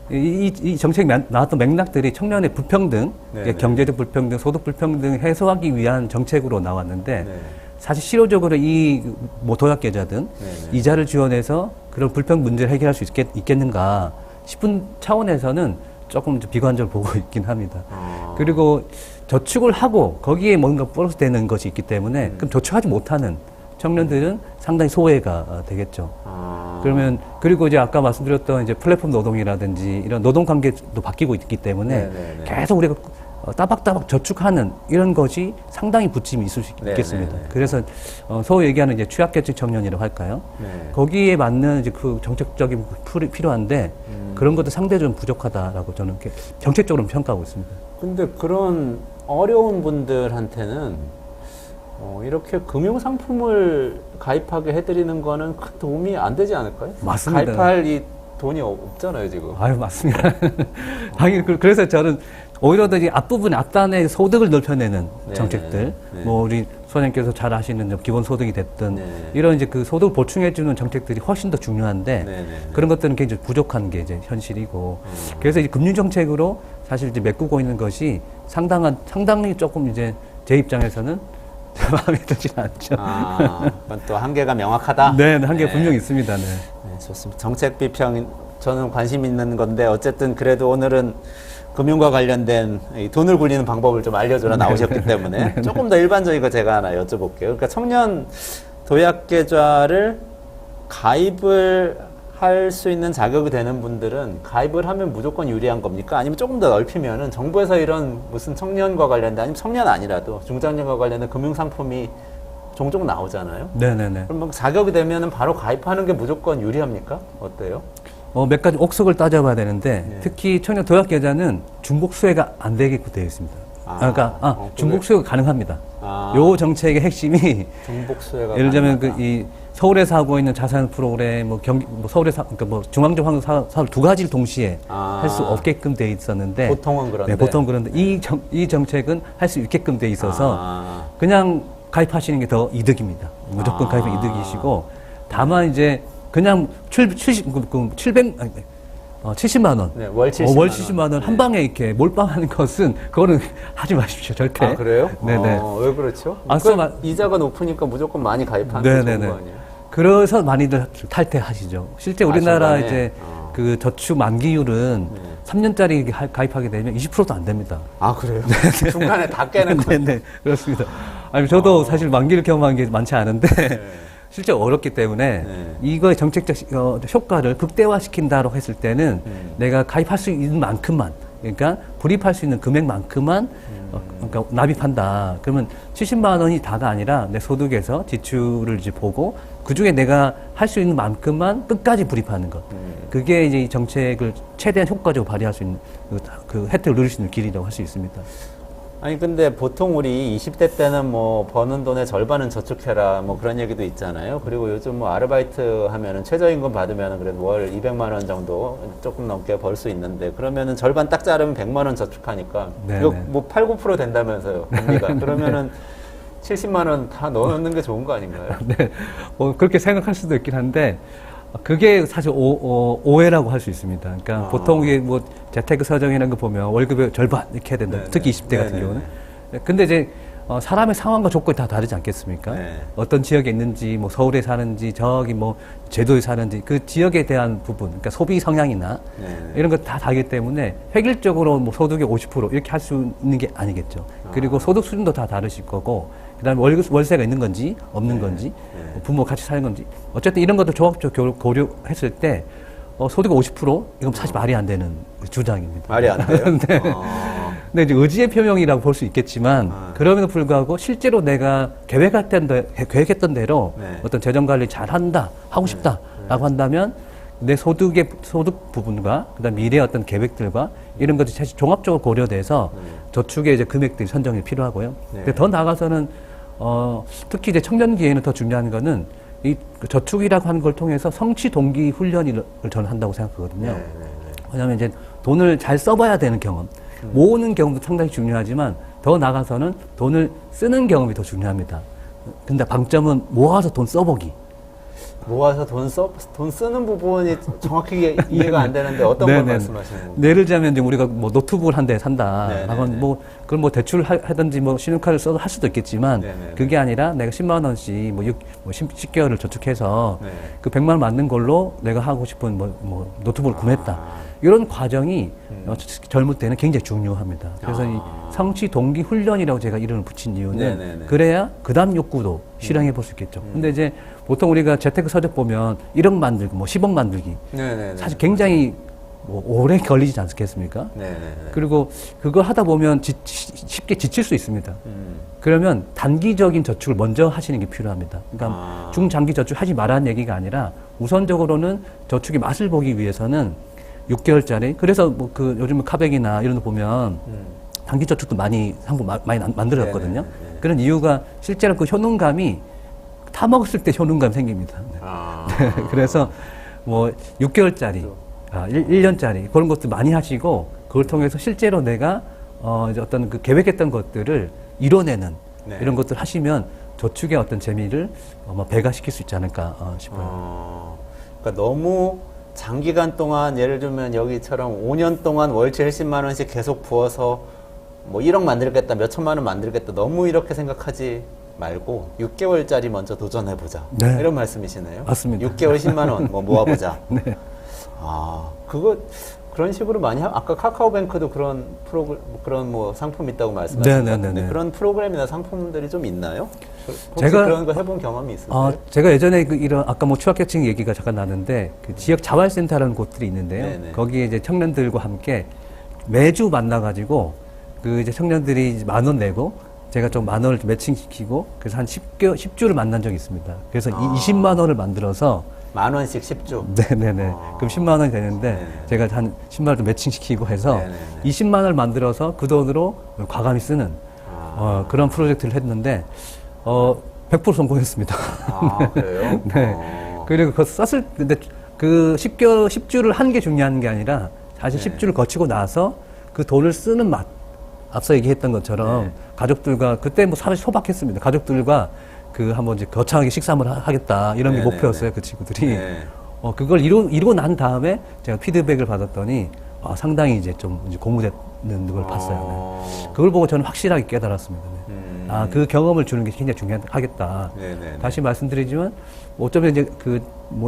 이 정책이 나왔던 맥락들이 청년의 불평등, 네, 경제적 불평등, 소득 불평등 해소하기 위한 정책으로 나왔는데 네. 사실 실효적으로 이 뭐 도약계좌든 네. 이자를 지원해서 그런 불평 문제를 해결할 수 있겠는가 싶은 차원에서는 조금 비관적으로 보고 있긴 합니다. 그리고 저축을 하고 거기에 뭔가 플러스 되는 것이 있기 때문에 그럼 저축하지 못하는 청년들은 상당히 소외가 되겠죠. 그러면 그리고 이제 아까 말씀드렸던 이제 플랫폼 노동이라든지 이런 노동 관계도 바뀌고 있기 때문에 네네네. 계속 우리가 따박따박 저축하는 이런 것이 상당히 부침이 있을 수 있겠습니다. 네네네. 그래서 소위 얘기하는 이제 취약계층 청년이라고 할까요? 네. 거기에 맞는 이제 그 정책적인 풀이 필요한데 그런 것도 상대적으로 부족하다라고 저는 이렇게 정책적으로 평가하고 있습니다. 근데 그런 어려운 분들한테는 이렇게 금융 상품을 가입하게 해드리는 거는 큰 도움이 안 되지 않을까요? 맞습니다. 가입할 이 돈이 없잖아요, 지금. 아유, 맞습니다. 당연히, 그래서 저는 오히려 더 이 앞부분, 앞단의 소득을 넓혀내는 네, 정책들, 네. 뭐, 우리 소장님께서 잘 아시는 기본소득이 됐든, 네. 이런 이제 그 소득을 보충해주는 정책들이 훨씬 더 중요한데, 네, 네. 그런 것들은 굉장히 부족한 게 이제 현실이고, 그래서 이 금융정책으로 사실 이제 메꾸고 있는 것이 상당히 조금 이제 제 입장에서는 마음에 들진 않죠. 그건 또 한계가 명확하다? 네, 한계가 분명히 있습니다. 네. 네, 좋습니다. 정책 비평, 저는 관심 있는 건데, 어쨌든 그래도 오늘은 금융과 관련된 이 돈을 굴리는 방법을 좀 알려주러 나오셨기 때문에 조금 더 일반적인 거 제가 하나 여쭤볼게요. 그러니까 청년 도약계좌를 가입을 할 수 있는 자격이 되는 분들은 가입을 하면 무조건 유리한 겁니까? 아니면 조금 더 넓히면은 정부에서 이런 무슨 청년과 관련된, 아니면 청년 아니라도 중장년과 관련된 금융상품이 종종 나오잖아요. 네네네. 그럼 뭐 자격이 되면은 바로 가입하는 게 무조건 유리합니까? 어때요? 몇 가지 옥석을 따져봐야 되는데 네. 특히 청년 도약 계좌는 중복 수혜가 안 되게끔 되어 있습니다. 중복 수혜가 가능합니다. 요 정책의 핵심이 중복 수혜가 예를 들면 가능하다. 이 서울에서 하고 있는 자산 프로그램, 서울에서 그러니까 중앙적 사업 두 가지를 동시에 할 수 없게끔 돼 있었는데 보통은 그런데. 네, 보통 그런데 이 정책은 할 수 있게끔 돼 있어서 그냥 가입하시는 게 더 이득입니다. 무조건 가입은 이득이시고 다만 이제 그냥 70만 원. 네, 월 70만 원. 70만 원 한 네. 방에 이렇게 몰빵하는 것은 그거는 하지 마십시오. 절대. 아, 그래요? 네네. 왜 그렇죠? 그러니까 이자가 높으니까 무조건 많이 가입하는 게 좋은 거 아니에요? 그래서 많이들 탈퇴하시죠. 실제 우리나라 중간에? 이제 그 저축 만기율은 3년짜리 가입하게 되면 20%도 안 됩니다. 아, 그래요? 중간에 다 깨는 거. 네, 그렇습니다. 아니, 저도 사실 만기를 경험한 게 많지 않은데, 실제 어렵기 때문에 이거의 정책적 효과를 극대화시킨다고 했을 때는 내가 가입할 수 있는 만큼만, 그러니까 불입할 수 있는 금액만큼만 그러니까 납입한다. 그러면 70만 원이 다가 아니라 내 소득에서 지출을 이제 보고 그 중에 내가 할 수 있는 만큼만 끝까지 불입하는 것. 그게 이제 이 정책을 최대한 효과적으로 발휘할 수 있는 그 혜택을 누릴 수 있는 길이라고 할 수 있습니다. 아니, 근데 보통 우리 20대 때는 뭐 버는 돈의 절반은 저축해라 뭐 그런 얘기도 있잖아요. 그리고 요즘 뭐 아르바이트 하면은 최저임금 받으면은 그래도 월 200만 원 정도 조금 넘게 벌 수 있는데 그러면은 절반 딱 자르면 100만 원 저축하니까 이거 뭐 8, 9% 된다면서요. 금리가. 그러면은 70만 원 다 넣어놓는 게 좋은 거 아닌가요? 네. 그렇게 생각할 수도 있긴 한데, 그게 사실 오해라고 할 수 있습니다. 그러니까 보통 이게 뭐 재테크 서정이라는 거 보면 월급의 절반 이렇게 해야 된다. 네네. 특히 20대 같은 네네네. 경우는. 근데 이제 사람의 상황과 조건이 다 다르지 않겠습니까? 네. 어떤 지역에 있는지, 뭐 서울에 사는지, 저기 뭐 제도에 사는지 그 지역에 대한 부분, 그러니까 소비 성향이나 네네. 이런 거 다 다르기 때문에 획일적으로 뭐 소득의 50% 이렇게 할 수 있는 게 아니겠죠. 그리고 소득 수준도 다 다르실 거고, 그다음에 월세가 있는 건지 없는 건지, 뭐 부모 같이 사는 건지, 어쨌든 이런 것도 종합적으로 고려했을 때 소득 50% 이건 사실 말이 안 되는 주장입니다. 말이 안 돼요? 네. 근데 이제 의지의 표명이라고 볼 수 있겠지만 그럼에도 불구하고 실제로 내가 계획했던 대로 어떤 재정 관리 잘한다, 하고 싶다라고 한다면 내 소득 부분과 그다음 미래의 어떤 계획들과 이런 것들이 사실 종합적으로 고려돼서 저축의 이제 금액들이 선정이 필요하고요. 근데 더 나아가서는 특히 이제 청년기에는 더 중요한 거는 이 저축이라고 하는 걸 통해서 성취 동기 훈련을 저는 한다고 생각하거든요. 왜냐하면 이제 돈을 잘 써봐야 되는 경험, 모으는 경험도 상당히 중요하지만 더 나아가서는 돈을 쓰는 경험이 더 중요합니다. 근데 방점은 모아서 돈 써보기. 모아서 돈 쓰는 부분이 정확히 이해가 안 되는데 어떤 걸 말씀하시는 건가요? 예를 들자면 이제 우리가 뭐 노트북을 한 대 산다. 네네네. 하건 뭐 그걸 뭐 대출 하든지 뭐 신용카드를 써도 할 수도 있겠지만 네네네. 그게 아니라 내가 10만 원씩 뭐 10개월을 저축해서 네. 그 100만 원 맞는 걸로 내가 하고 싶은 뭐 노트북을 구매했다. 이런 과정이 젊을 때는 굉장히 중요합니다. 그래서 이 성취 동기 훈련이라고 제가 이름을 붙인 이유는 네네네. 그래야 그 다음 욕구도 실행해 볼 수 있겠죠. 근데 이제 보통 우리가 재테크 서적 보면 1억 만들기, 뭐 10억 만들기. 네네네. 사실 굉장히 뭐 오래 걸리지 않겠습니까? 네네네. 그리고 그거 하다 보면 쉽게 지칠 수 있습니다. 그러면 단기적인 저축을 먼저 하시는 게 필요합니다. 그러니까 중장기 저축 하지 말라는 얘기가 아니라 우선적으로는 저축의 맛을 보기 위해서는 6개월짜리. 그래서 뭐 그 요즘 카백이나 이런 거 보면 단기 저축도 많이 상품 많이 만들어졌거든요. 네네네. 그런 이유가 실제로 그 효능감이 타 먹었을 때 효능감 생깁니다. 그래서 뭐 6개월짜리, 1년짜리 그런 것도 많이 하시고 그걸 통해서 실제로 내가 이제 어떤 그 계획했던 것들을 이뤄내는 이런 것들 하시면 저축의 어떤 재미를 배가시킬 수 있지 않을까 싶어요. 그러니까 너무 장기간 동안 예를 들면 여기처럼 5년 동안 월 70만 원씩 계속 부어서 뭐 1억 만들겠다, 몇 천만 원 만들겠다 너무 이렇게 생각하지 말고 6개월짜리 먼저 도전해보자. 네. 이런 말씀이시네요. 맞습니다. 6개월 10만 원 뭐 모아보자. 네. 그런 식으로 많이 아까 카카오뱅크도 그런 뭐 상품 있다고 말씀하셨는데 네네네네. 그런 프로그램이나 상품들이 좀 있나요? 혹시 제가- 그런 거 해본 경험이 있으세요? 제가 예전에 이런 아까 뭐 취약계층 얘기가 잠깐 나는데 그 지역 자활센터라는 곳들이 있는데요. 네네. 거기에 이제 청년들과 함께 매주 만나가지고 그 이제 청년들이 이제 10,000원 내고 제가 좀 10,000원을 좀 매칭시키고 그래서 한 10주를 만난 적이 있습니다. 그래서 20만 원을 만들어서 10,000원씩 10주. 네네네. 그럼 10만 원이 되는데 네네. 제가 한 10만 원을 좀 매칭시키고 해서 네네네. 20만 원을 만들어서 그 돈으로 과감히 쓰는 그런 프로젝트를 했는데 100% 성공했습니다. 그래요? 네. 그리고 그 썼을 근데 그 10주를 한 게 중요한 게 아니라 사실 네. 10주를 거치고 나서 그 돈을 쓰는 맛. 앞서 얘기했던 것처럼 네. 가족들과 그때 뭐 사실 소박했습니다. 가족들과 그 한번 이제 거창하게 식사를 하겠다 이런 게 네네네. 목표였어요. 그 친구들이. 네. 그걸 이루고 난 다음에 제가 피드백을 받았더니 상당히 이제 좀 이제 고무되는 걸 봤어요. 네. 그걸 보고 저는 확실하게 깨달았습니다. 네. 그 경험을 주는 게 굉장히 중요하겠다. 네네. 다시 말씀드리지만 어쩌면 이제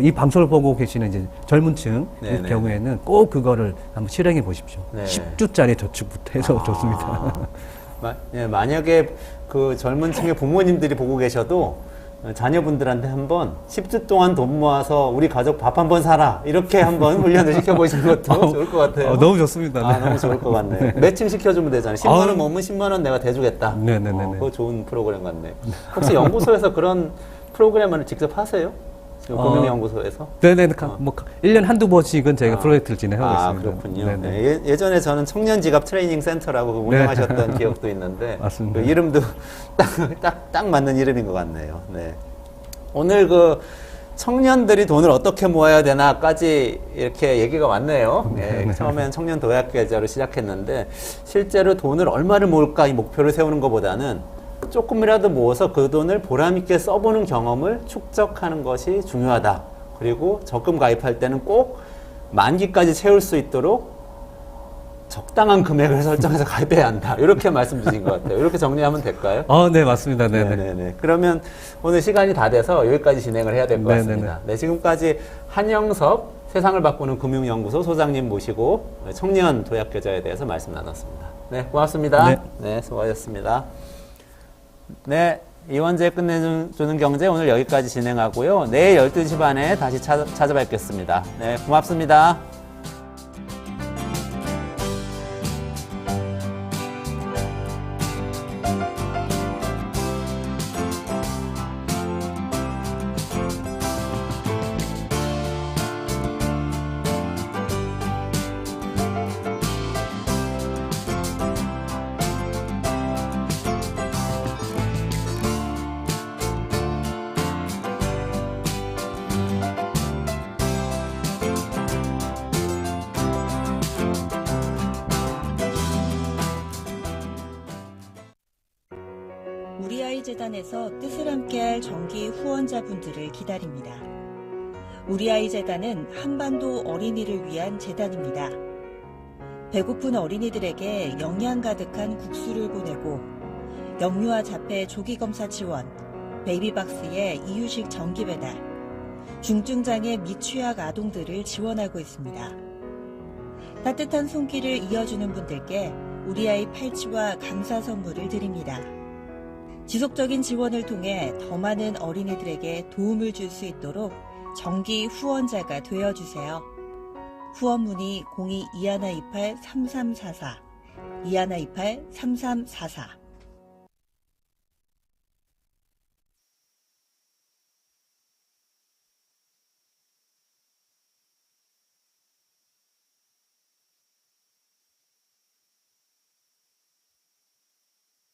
이 방송을 보고 계시는 이제 젊은층 네네. 경우에는 꼭 그거를 한번 실행해 보십시오. 네. 10주짜리 저축부터 해서 좋습니다. 만약에 그 젊은 층의 부모님들이 보고 계셔도 자녀분들한테 한번 10주 동안 돈 모아서 우리 가족 밥 한번 사라 이렇게 한번 훈련을 시켜보시는 것도 좋을 것 같아요. 너무 좋습니다. 너무 좋을 것 같네요. 매칭 시켜주면 되잖아요. 10만 원 모으면 10만 원 내가 대주겠다. 네네네. 그거 좋은 프로그램 같네. 혹시 연구소에서 그런 프로그램을 직접 하세요? 지금 금융연구소에서? 네네. 1년 한두 번씩은 저희가 프로젝트를 진행하고 있습니다. 그렇군요. 네네. 네, 예전에 저는 청년 지갑 트레이닝 센터라고 운영하셨던 기억도 있는데 맞습니다. 그 이름도 딱 맞는 이름인 것 같네요. 네. 오늘 그 청년들이 돈을 어떻게 모아야 되나까지 이렇게 얘기가 왔네요. 네, 처음엔 청년 도약 계좌로 시작했는데 실제로 돈을 얼마를 모을까 이 목표를 세우는 것보다는 조금이라도 모아서 그 돈을 보람 있게 써보는 경험을 축적하는 것이 중요하다. 그리고 적금 가입할 때는 꼭 만기까지 채울 수 있도록 적당한 금액을 설정해서 가입해야 한다. 이렇게 말씀 주신 것 같아요. 이렇게 정리하면 될까요? 네, 맞습니다. 네네. 네네. 그러면 오늘 시간이 다 돼서 여기까지 진행을 해야 될 것 네네네. 같습니다. 네, 지금까지 한영섭 세상을 바꾸는 금융연구소 소장님 모시고 청년 도약계좌에 대해서 말씀 나눴습니다. 네, 고맙습니다. 네. 네, 수고하셨습니다. 네, 이원재 끝내주는 경제 오늘 여기까지 진행하고요. 내일 12시 반에 다시 찾아뵙겠습니다. 네, 고맙습니다. 우리 아이 재단에서 뜻을 함께할 정기 후원자분들을 기다립니다. 우리 아이 재단은 한반도 어린이를 위한 재단입니다. 배고픈 어린이들에게 영양 가득한 국수를 보내고 영유아 자폐 조기검사 지원, 베이비박스의 이유식 정기 배달, 중증장애 미취학 아동들을 지원하고 있습니다. 따뜻한 손길을 이어주는 분들께 우리 아이 팔찌와 감사 선물을 드립니다. 지속적인 지원을 통해 더 많은 어린이들에게 도움을 줄 수 있도록 정기 후원자가 되어주세요. 후원 문의 02-2128-3344, 2128-3344